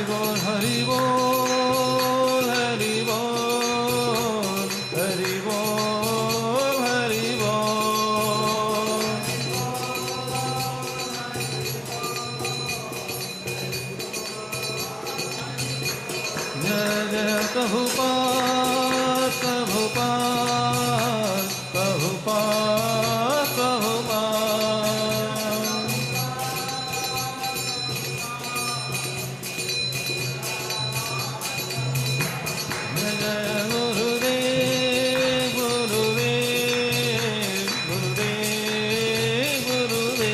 बोल हरि बोल हरि बोल हरि बोल हरि बोल। जय जय प्रभुपाद प्रभुपाद प्रभुपाद प्रभुपाद। जय जय गुरुदेव गुरुदेव गुरुदेव गुरुदेव।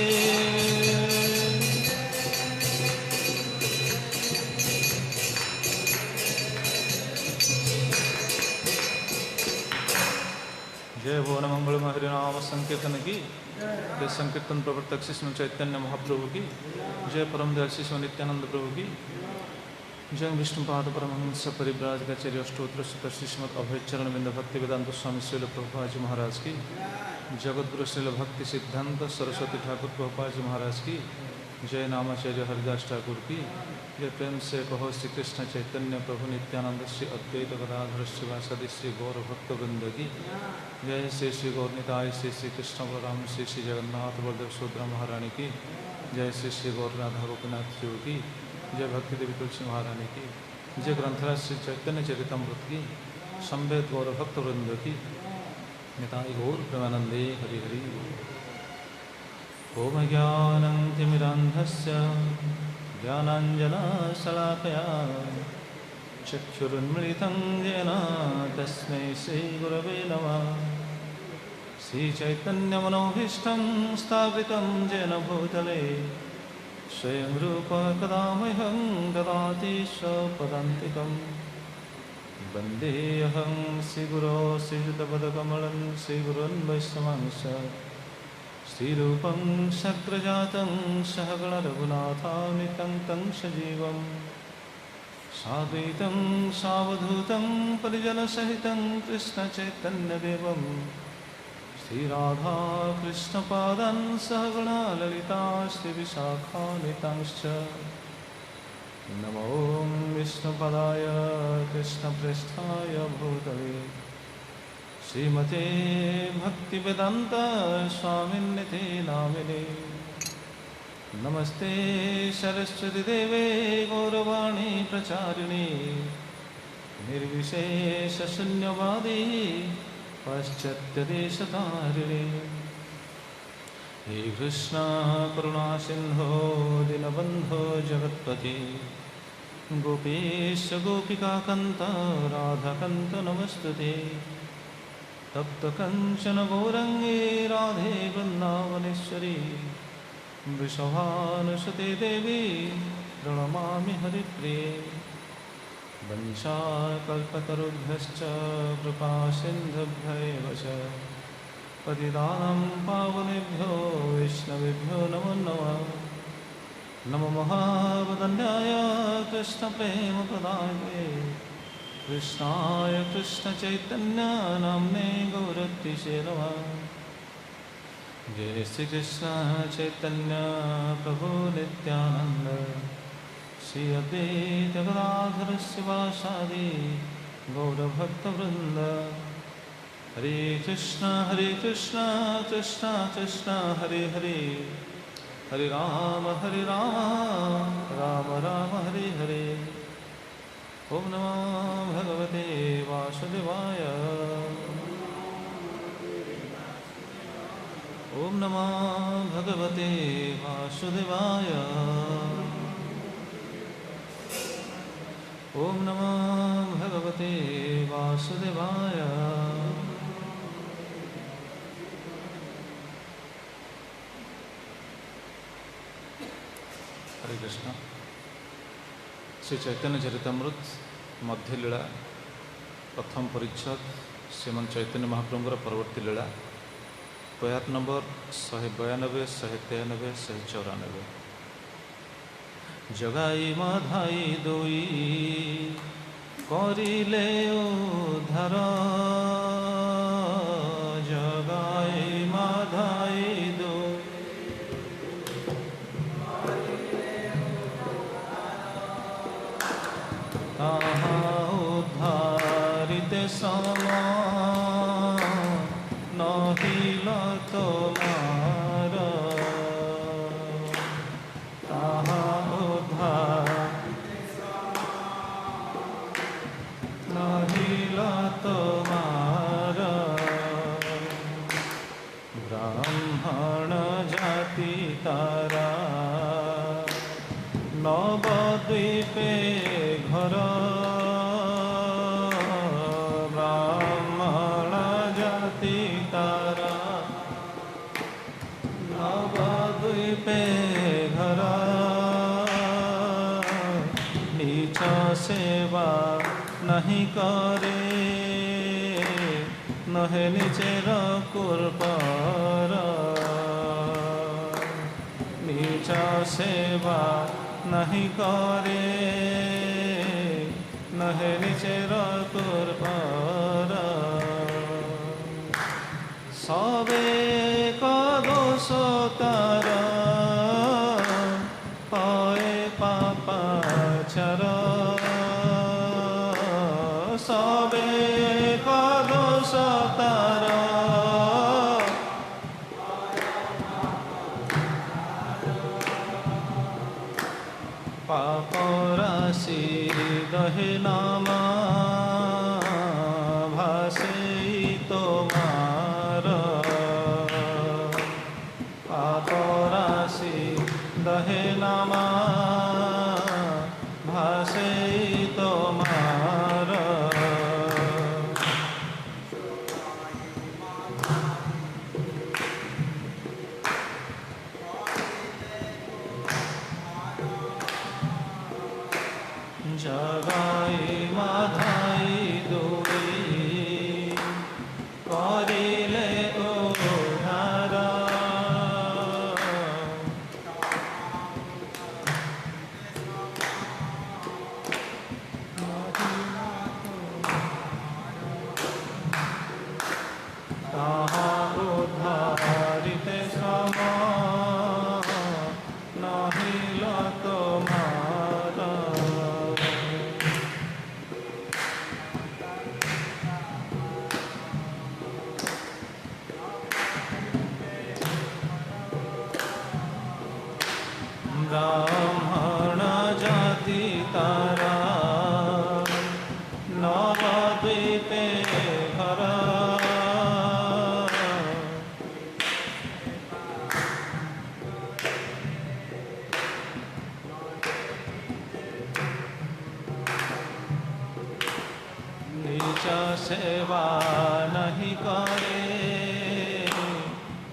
जय भुवन मंगल हरिनाम संकीर्तन की जय। संकीर्तन प्रवर्तक शिष्य चैतन्य महाप्रभु की जय। परम दयाल शिष्य नित्यानंद प्रभु की जय। विष्णुपाद परमहंस परिव्राजकाचार्य अष्टोत्तर सुत श्रीमद अभय चरण बिंद भक्ति वेदांत स्वामी श्रील प्रभुपाद जी महाराज की। जगतगुरु श्रील भक्ति सिद्धांत सरस्वती ठाकुर प्रभुपाद जी महाराज की जय। नामाचार्य हरिदास ठाकुर की जय। प्रेम से कहो श्री कृष्ण चैतन्य प्रभु नित्यानंद श्री अद्वैत गदाधर शिवासदि श्री गौर भक्त वृंद की जय। श्री श्री गौरनिताय श्री श्री कृष्ण बलराम श्री श्री जगन्नाथ बलदेव सुभद्रा महारानी की जय। श्री श्री गौर राधा गोपीनाथ जी की जय। भक्ति देवी तुलसी महारानी की जय। ग्रंथराज श्री चैतन्य चरितमृत की संवेद गौर भक्त वृंद की निताय गौर प्रेमानंदे हरि हरि। ओम ज्ञानतिमिरान्धस्य ज्ञानाञ्जनशलाकया चक्षुरुन्मिलितं येन तस्मै श्रीगुरवे नमः। श्रीचैतन्यमनोभीष्टं स्थापितं येन भूतले स्वयं रूप कदा मह्यं ददाति स्वपदान्तिकं। वन्देऽहं श्रीगुरो श्रीयुतपदकमलं श्रीगुरोन् वैष्णवांश्च श्रीरूपं शक्रजातं सहगण रघुनाथान्वितं तं सजीवं साद्वैतं सावधूतं परिजनसहितं कृष्णचैतन्यदेवं श्रीराधा कृष्णपादान् सहगण ललिता श्रीविशाखान्वितांश्च। नमो विष्णुपदाय कृष्णप्रेष्ठाय भूतले श्रीमते भक्तिवेदांत स्वामिन्निति नामिने। नमस्ते सरस्वती देवे गौरवाणी प्रचारिणे निर्विशेषशून्यवादी पाश्चात्यदेशतारिणे। हे कृष्ण करुणा सिंधो दीनबन्धो जगत्पते गोपेश गोपिकान्त राधाकान्त नमस्तुते। तप्त कंचन गौरंगे राधे वृंदावनेश्वरी वृषभानुसुते देवी प्रणमामि हरिप्रिये। वंशाकल्पतरुभ्यश्च कृपा सिन्धुभ्यैव च पतितानां पावनेभ्यो वैष्णवेभ्यो नमो नमः। नमो महावदन्याय कृष्णप्रेमप्रदायते कृष्णाय कृष्णचैतन्य नाम्ने गौरतिसे नमः। जय श्री कृष्ण चैतन्य प्रभु नित्यानंद श्री अद्वैत गदाधर शिवासादि गौरभक्तवृंद। हरे कृष्ण कृष्ण कृष्ण हरे हरे हरे राम राम राम हरे हरे। ओम नमो भगवते वासुदेवाय। ओम नमो भगवते वासुदेवाय। ओम नमो भगवते वासुदेवाय। हरे कृष्ण। श्री चैतन्य चरितमृत मध्य लीला प्रथम परिच्छद श्रीमन चैतन्य महाप्रभुଙ୍କର परवर्ती लीला प्रयात नंबर 192 193 194। जगाई माधाई दोई करिले उद्धार जगाई माधाई दो सम नहिल तोमार ताहा उद्धार नहिल तोमार ब्राह्मण जाति तारा नवद्वीपे घर ब्राह्मण जाति तारा नवद्वीपे घर नीच सेवा नहीं करे नहे निचेर कुर्पर नीच सेवा नहीं करे नहे निचेर कुर्पर सबे दोष तार हए पापाचार सबे दोष तार पाप राशि दहे नामा भासे तोमार पाप राशि दहे नामा भासे तोमार जगाई माधाई दुई करिले उद्धार ताहा उद्धारिते सम नहिल तोमार ब्राह्मण जाति तारा नवद्वीपे घर नीच सेवा नहीं करे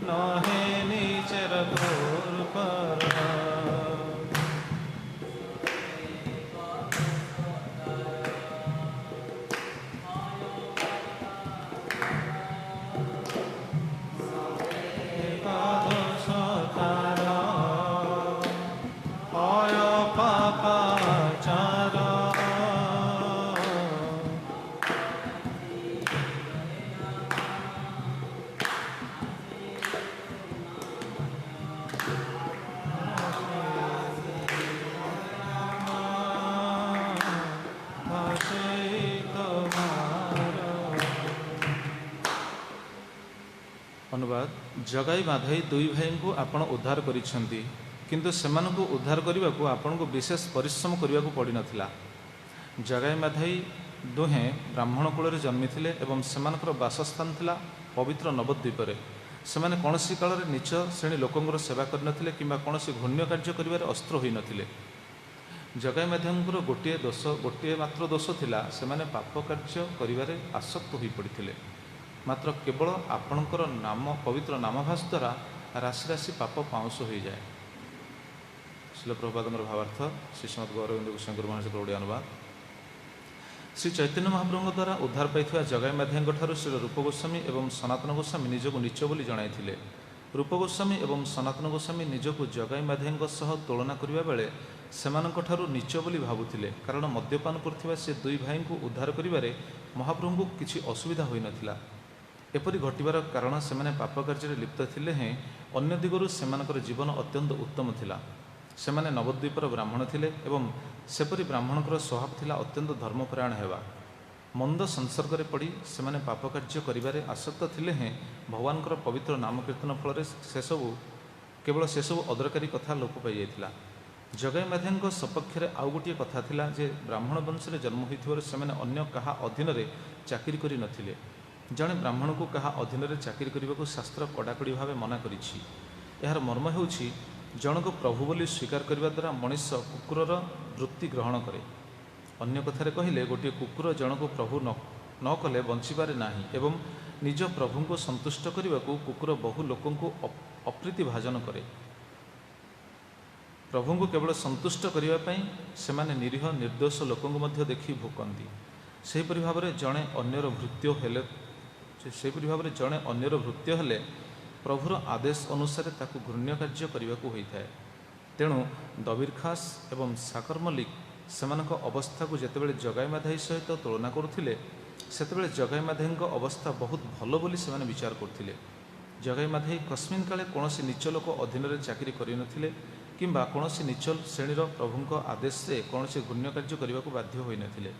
नहे नीचर कुर्पर अनुवाद जगाई माधाई दुई भाई को आपण उद्धार करिसेंती किंतु सेमानकु उद्धार करने को आपण को विशेष परिश्रम करने को पड़ नाथिला। जगाई माधाई दुहें ब्राह्मण कूल जन्मी थे एवं सेमानकर बासस्थान थिला पवित्र नवद्वीपरे। सेमाने कौनसी काल में नीच श्रेणी लोकंर सेवा करनथिले किंबा कौनसी घृण्य कार्य करिवारे अस्त्र होई नथिले। जगाई माध्यमकर गोटे मात्र दोष थिला सेमाने पाप कार्य करिवारे आसक्त होई पड़िथिले। मात्र केवल आपणकर नाम पवित्र नामभास द्वारा राशि राशि पाप पाउंस हो जाए। शिल प्रभुपादर भावार्थ श्री श्रीमद गौरविंद गोस्वामी महाराज ओडिया अनुवाद। श्री चैतन्य महाप्रभु द्वारा उद्धार पाई जगाई माध्यम ठारू श्री रूप गोस्वामी एवं सनातन गोस्वामी निजको नीच बोली जणाइथिले। रूप गोस्वामी एवं सनातन गोस्वामी निजको जगाई माध्यम सह तुलना करबा बेले सेमानक ठारू नीच बोली भाबुथिले, कारण मद्यपान करथिबा से दुई भाई को उद्धार करिबारे महाप्रभु को किछि असुविधा होई नथिला। एपरि घटिबार कारण सेमाने पाप कार्य लिप्त थिले हें अन्य दिगरु सेमानकर जीवन अत्यंत उत्तम थिला। सेमाने नवद्वीपर ब्राह्मण थिले एवं सेपरि ब्राह्मणकर स्वभाव थिला अत्यंत धर्मपरायण हेबा। मंद संसर्ग पड़ी से पाप कार्य करिबारे आसक्त थिले हैं भगवानकर पवित्र नाम कीर्तन फल से सबू केवल से सब अदरकारी कथा लोप पाई जाइथिला। जगाई माधेय सपक्ष में आउ गोटे कथा थिला जे ब्राह्मण वंश में जन्म होइथिबार सेमाने अन्य कहा अधीन रे चाकरी करि नथिले। जड़े ब्राह्मण को कहा अधीन रे चाकरी करने को शास्त्र कड़ाकड़ी भाव मना करिछि। यार मर्म हेउछि जन को प्रभु बोली स्वीकार करने द्वारा मनुष्य कुकुरर वृत्ति ग्रहण करे। अन्य कथार कहले गोटे कुकुर जन को प्रभु न कले बंचीबारे नाही एवं निज प्रभु को संतुष्ट करने को कुकुर बहु लोकों को अप्रीति भाजन करे। प्रभु को केवल संतुष्ट करने से निरीह निर्दोष लोकों को देखि भोकती। सेहीपरि भाव में जड़े अन्यर भृत्य हेले जड़े अन्यर भृत्य हेले प्रभुर आदेश अनुसार ताकू घृण्य कार्य करने को होता है। तेणु दबीर खास एवं साकर मल्लिक सेमानक अवस्था को जितेबाला जगाई माधई सहित तुलना करुले सेतेबाला जगाई माधई अवस्था बहुत भल बोली से विचार करते। जगाई माधई कस्मिन काले कौन नीच लोक अधीन में चाकरी करनथिले किंबा कौन नीच श्रेणीर प्रभु आदेश से कौन घृण्य कार्य करने को बाध्य होई नथिले।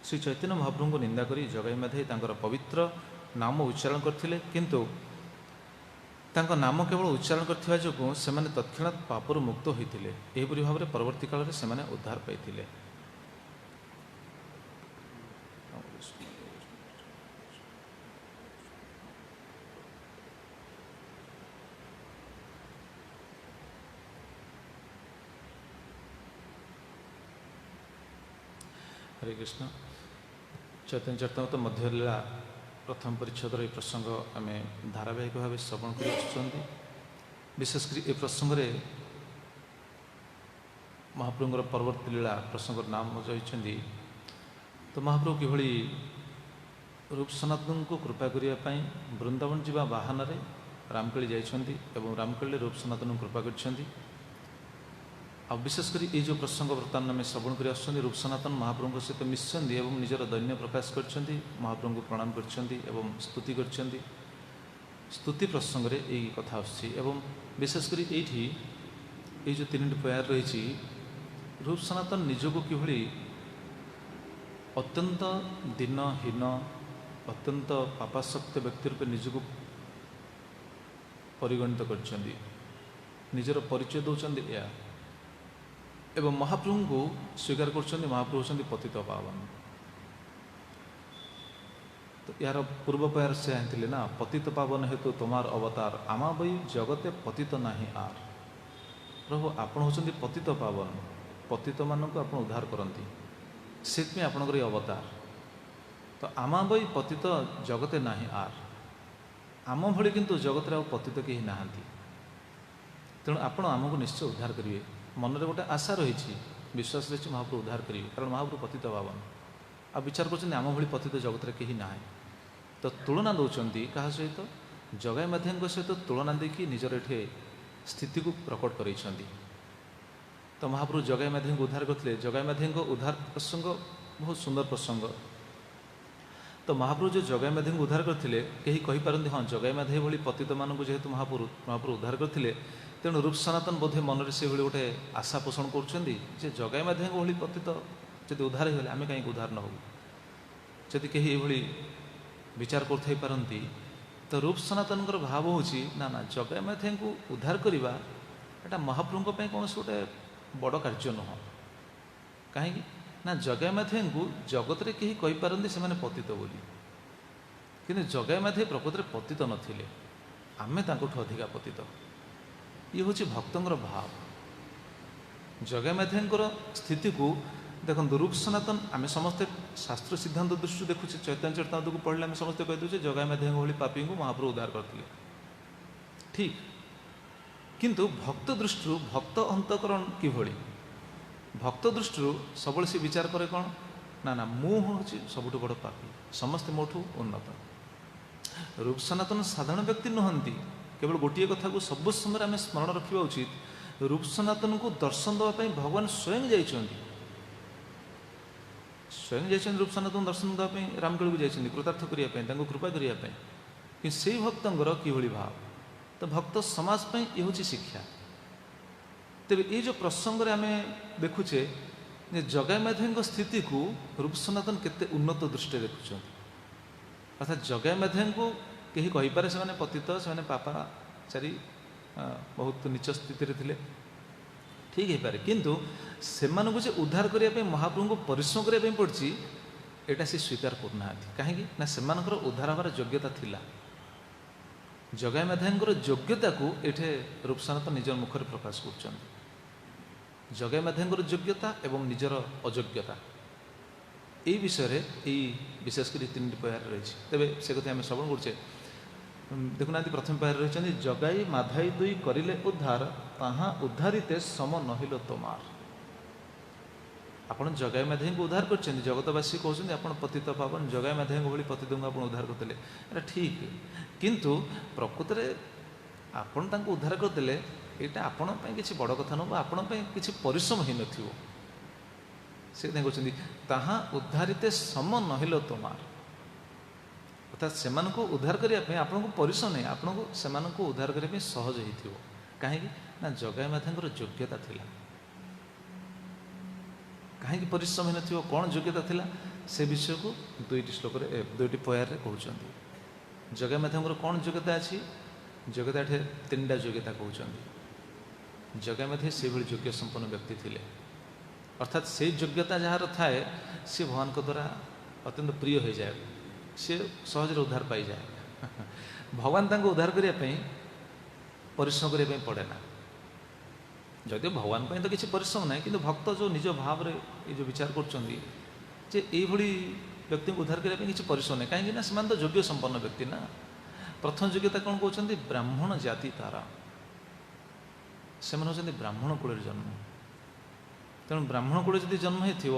श्री चैतन्य महाप्रभु को निंदा करी जगाई माधई तांकर पवित्र नाम उच्चारण करथिले किंतु तांका नाम केवल उच्चारण करथिबा जोगु सेमाने तत्क्षणात पापरु मुक्त होइथिले। एहिपरि भाव में परवर्ती काल में सेमाने उद्धार पाइथिले। हरे कृष्ण। चैतन्य चरितामृत मध्य लीला प्रथम परिच्छेदर यह प्रसंग आम धारावाहिक भाव श्रवण कर विशेषकर ये प्रसंग में महाप्रभुर परवर्ती लीला प्रसंग नाम रही। तो महाप्रभु किभली रूप सनातन को कृपा करने वृंदावन जावा बाहन रामकेली जाइछन्ति एवं रामकेली रूप सनातन कृपा कर। विशेषकर ये जो प्रसंग वर्तमान आम श्रवण कर रूप सनातन महाप्रभु सहित मिशन एवं निजर दैन्य प्रकाश कर महाप्रभु को प्रणाम कर स्तुति कर स्तुति प्रसंग रे यही कथा आसुच्छी। विशेषकर ये जो तीन प्यार रही रूप सनातन निजको किभली अत्यंत दीनहीन अत्यंत पापासक्त व्यक्ति रूप निजको परिगणित कर निजर परिचय दौरान या एवं महाप्रभु को स्वीकार कर महाप्रभु होती पतित पावन। तो यार पूर्व पैर से आते ना पतित पावन हेतु तुमार अवतार आमा बई जगते पतित नाही आर। प्रभु आपण होती पतित पावन पतित मानक आप उद्धार करती से आपणकर ये अवतार। तो आमा बई पतित जगते नाही आर आम भली किंतु जगत रे पतित कहीं नहांती। तेणु आपण आमको निश्चय उद्धार करेंगे। मन में गोटे आशा रही विश्वास रही महाप्रभु उद्धार करेंगे कारण महाप्रभु पतित पावन आ विचार कर आम भली पतित जगत में कहीं ना। तो तुलना दौरान क्या सहित जगाई माधई सहित तुलना देखिए निजर ये स्थिति को प्रकट कर। तो महाप्रभु जगाई माधई को उद्धार करते। जगाई माधई उद्धार प्रसंग बहुत सुंदर प्रसंग। तो महाप्रभु जो जगाई माधई को उद्धार करते कहीं कहींपारती हाँ जगाई माधई भली पतित मानक जेहेतु महाप्रभु उद्धार करते तेणु रूप सनातन बोधे मन में से गोटे आशा पोषण कर जगाई माधई भली पतित जब उद्धार हो आम कहीं उद्धार न हो जदि कहीं ये विचार करती तो रूप सनातन भाव हो ना जगाई माधई को उद्धार करवा एटा महाप्रभु कौन गोटे बड़ कार्य नुह कहीं ना जगाई माधई को जगत में कहीं कहींपारती से पतित बोली कि जगाई माधई प्रकृत में पतित नथिले आमे तांकोठु अधिका पतित। ये हूँ भक्तर भाव। जगाई माधई स्थिति को देखो रूप सनातन आम समस्ते शास्त्र सिद्धांत दृष्टि देखुचे चैतन्य चरितामृत को पढ़ले आम समस्ते कहीदे जगाई माधई भली पापी को महाप्रभु उद्धार करते ठीक किंतु भक्त दृष्टि भक्त अंतकरण किभली भक्त दृष्टि सब सी विचार करे कौन ना ना मु हूँ सबुठ बड़ पापी समस्ते मोठू उन्नत। रूप सनातन साधारण व्यक्ति नुहंती केवल गोटे कथा को सब समय आम स्मरण रखा उचित रूप सनातन को दर्शन देवाई भगवान स्वयं स्वयं रूप सनातन दर्शन देवाई रामकेली को जाइए कृतार्थ करने कृपा करने कि से भक्तर किभली भाव। तो भक्त समाज ये हूँ शिक्षा। तेरे ये जो प्रसंग आम देखुचे ଯେ ଜଗାଇ ମାଧବଙ୍କ ସ୍ଥିତିକୁ ରୂପ ସନାତନ କେତେ ଉନ୍ନତ ଦୃଷ୍ଟିରେ ଦେଖୁଛନ୍ତି। ଅର୍ଥାତ୍ ଜଗାଇ ମାଧବଙ୍କୁ କେହି କହିପାରେ ସେମାନେ ପତିତ, ସେମାନେ ପାପାଚାରୀ, ବହୁତ ନିଚ ସ୍ଥିତିରେ ଥିଲେ, ଠିକ୍ ହେଇପାରେ, କିନ୍ତୁ ସେମାନଙ୍କୁ ଯେ ଉଦ୍ଧାର କରିବା ପାଇଁ ମହାପ୍ରଭୁଙ୍କୁ ପରିଶ୍ରମ କରିବା ପାଇଁ ପଡ଼ିଛି ଏଇଟା ସେ ସ୍ୱୀକାର କରୁନାହାନ୍ତି। କାହିଁକି ନା ସେମାନଙ୍କର ଉଦ୍ଧାର ହେବାର ଯୋଗ୍ୟତା ଥିଲା। ଜଗାଇ ମାଧବଙ୍କର ଯୋଗ୍ୟତାକୁ ଏଠି ରୂପ ସନାତନ ନିଜର ମୁଖରେ ପ୍ରକାଶ କରୁଛନ୍ତି। ଜଗାଇ ମାଧବଙ୍କର ଯୋଗ୍ୟତା ଏବଂ ନିଜର ଅଯୋଗ୍ୟତା এই বিষয়ে এই বিশেষ করে 3টি পয়ার রয়েছে। তবে সে কথা আমি শ্রবণ করছে। দেখুন প্রথম পয়ার রয়েছেন জগাই মাধাই দুই করিলে উদ্ধার তাহা উদ্ধারিতে সম নহিল তোমার। আপনার জগাই মাধাইকে উদ্ধার করছেন, জগতবাসী কৌন আপনার পতিত পাবন জগাই মাধাইଙ୍କ ভଳି পতিতଙ୍କୁ ଆପଣ উদ্ধার করলে, এটা ঠিক, কিন্তু প্রকৃতরে ଆପଣ ତାଙ୍କୁ ଉଦ୍ଧାର କରିଦେଲେ ଏଇଟା ଆପଣଙ୍କ ପାଇଁ କିଛି ବଡ଼ କଥା ନୁହଁ, ଆପଣଙ୍କ ପାଇଁ କିଛି ପରିଶ୍ରମ ହେଇନଥିବ। ସେ କହୁଛନ୍ତି ତାହା ଉଦ୍ଧାରିତେ ସମ ନହିଲ ତୋମାର, ଅର୍ଥାତ୍ ସେମାନଙ୍କୁ ଉଦ୍ଧାର କରିବା ପାଇଁ ଆପଣଙ୍କୁ ପରିଶ୍ରମ ନାହିଁ, ଆପଣଙ୍କୁ ସେମାନଙ୍କୁ ଉଦ୍ଧାର କରିବା ପାଇଁ ସହଜ ହେଇଥିବ। କାହିଁକି ନା ଜଗାଇ ମାଧବଙ୍କର ଯୋଗ୍ୟତା ଥିଲା। କାହିଁକି ପରିଶ୍ରମ ହେଇନଥିବ, କ'ଣ ଯୋଗ୍ୟତା ଥିଲା, ସେ ବିଷୟକୁ 2ଟି ଶ୍ଲୋକରେ 2ଟି ପୟାରରେ କହୁଛନ୍ତି। ଜଗାଇ ମାଧବଙ୍କର କ'ଣ ଯୋଗ୍ୟତା ଅଛି, ଯୋଗ୍ୟତା ଏଠି 3ଟା ଯୋଗ୍ୟତା କହୁଛନ୍ତି। ଜଗାଇ ମାଧବ ସେଭଳି ଯୋଗ୍ୟ ସମ୍ପନ୍ନ ବ୍ୟକ୍ତି ଥିଲେ, ଅର୍ଥାତ୍ ସେଇ ଯୋଗ୍ୟତା ଯାହାର ଥାଏ ସେ ଭଗବାନଙ୍କ ଦ୍ୱାରା ଅତ୍ୟନ୍ତ ପ୍ରିୟ ହୋଇଯାଏ, ସେ ସହଜରେ ଉଦ୍ଧାର ପାଇଯାଏ। ଭଗବାନ ତାଙ୍କୁ ଉଦ୍ଧାର କରିବା ପାଇଁ ପରିଶ୍ରମ କରିବା ପାଇଁ ପଡ଼େ ନା। ଯଦିଓ ଭଗବାନ ପାଇଁ ତ କିଛି ପରିଶ୍ରମ ନାହିଁ, କିନ୍ତୁ ଭକ୍ତ ଯେଉଁ ନିଜ ଭାବରେ ଏ ଯେଉଁ ବିଚାର କରୁଛନ୍ତି ଯେ ଏଇଭଳି ବ୍ୟକ୍ତିଙ୍କୁ ଉଦ୍ଧାର କରିବା ପାଇଁ କିଛି ପରିଶ୍ରମ ନାହିଁ, କାହିଁକି ନା ସେମାନେ ତ ଯୋଗ୍ୟ ସମ୍ପନ୍ନ ବ୍ୟକ୍ତି ନା। ପ୍ରଥମ ଯୋଗ୍ୟତା କ'ଣ କହୁଛନ୍ତି, ବ୍ରାହ୍ମଣ ଜାତି ତାରା, ସେମାନେ ହେଉଛନ୍ତି ବ୍ରାହ୍ମଣ କୂଳରେ ଜନ୍ମ। ତେଣୁ ବ୍ରାହ୍ମଣ କୂଳରେ ଯଦି ଜନ୍ମ ହେଇଥିବ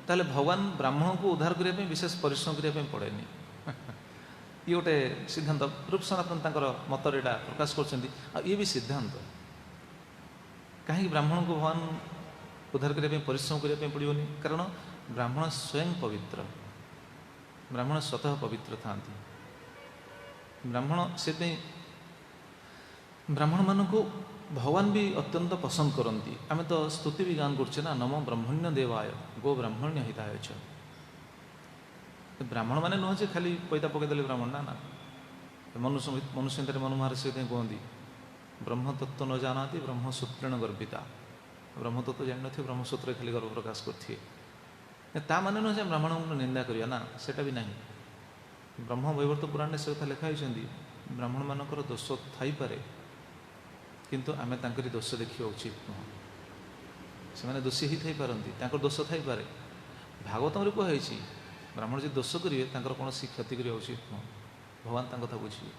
ତାହେଲେ ଭଗବାନ ବ୍ରାହ୍ମଣଙ୍କୁ ଉଦ୍ଧାର କରିବା ପାଇଁ ବିଶେଷ ପରିଶ୍ରମ କରିବା ପାଇଁ ପଡ଼େନି। ଇଏ ଗୋଟେ ସିଦ୍ଧାନ୍ତ, ରୂପ ସନାତନ ତାଙ୍କର ମତରେ ଏଇଟା ପ୍ରକାଶ କରୁଛନ୍ତି। ଆଉ ଇଏ ବି ସିଦ୍ଧାନ୍ତ, କାହିଁକି ବ୍ରାହ୍ମଣଙ୍କୁ ଭଗବାନ ଉଦ୍ଧାର କରିବା ପାଇଁ ପରିଶ୍ରମ କରିବା ପାଇଁ ପଡ଼ିବନି, କାରଣ ବ୍ରାହ୍ମଣ ସ୍ୱୟଂ ପବିତ୍ର, ବ୍ରାହ୍ମଣ ସ୍ୱତଃ ପବିତ୍ର ଥାନ୍ତି। ବ୍ରାହ୍ମଣ ସେଥିପାଇଁ ବ୍ରାହ୍ମଣମାନଙ୍କୁ ଭଗବାନ ବି ଅତ୍ୟନ୍ତ ପସନ୍ଦ କରନ୍ତି। ଆମେ ତ ସ୍ତୁତି ବି ଗାନ କରୁଛେ ନା, ନମ ବ୍ରହ୍ମଣ୍ୟ ଦେବାୟ ଗୋ ବ୍ରାହ୍ମଣ୍ୟ ହିତାୟଚ। ବ୍ରାହ୍ମଣ ମାନେ ନୁହଁ ଯେ ଖାଲି ପଇତା ପକାଇଦେଲେ ବ୍ରାହ୍ମଣ, ନା ନା। ମନୁଷ୍ୟତାରେ ମନୁମାର ସେଥିପାଇଁ କୁହନ୍ତି ବ୍ରହ୍ମତତ୍ତ୍ୱ ନ ଜାନାତି ବ୍ରହ୍ମସୂତ୍ରେଣ ଗର୍ବିତା। ବ୍ରହ୍ମତତ୍ତ୍ୱ ଜାଣିନଥିବେ, ବ୍ରହ୍ମସୂତ୍ରରେ ଖାଲି ଗର୍ବ ପ୍ରକାଶ କରିଥିବେ। ତା ମାନେ ନୁହଁ ଯେ ବ୍ରାହ୍ମଣଙ୍କୁ ନିନ୍ଦା କରିବା, ନା ସେଇଟା ବି ନାହିଁ। ବ୍ରହ୍ମ ବୈବର୍ତ୍ତ ପୁରାଣରେ ସେ କଥା ଲେଖା ହୋଇଛନ୍ତି, ବ୍ରାହ୍ମଣମାନଙ୍କର ଦୋଷ ଥାଇପାରେ, କିନ୍ତୁ ଆମେ ତାଙ୍କରି ଦୋଷ ଦେଖିବା ଉଚିତ ନୁହଁ। ସେମାନେ ଦୋଷୀ ହେଇଥାଇପାରନ୍ତି, ତାଙ୍କର ଦୋଷ ଥାଇପାରେ। ଭାଗବତରେ କୁହାଯାଇଛି ବ୍ରାହ୍ମଣ ଯଦି ଦୋଷ କରିବେ ତାଙ୍କର କୌଣସି କ୍ଷତି କରିବା ଉଚିତ ନୁହଁ, ଭଗବାନ ତାଙ୍କ କଥା ବୁଝିବେ।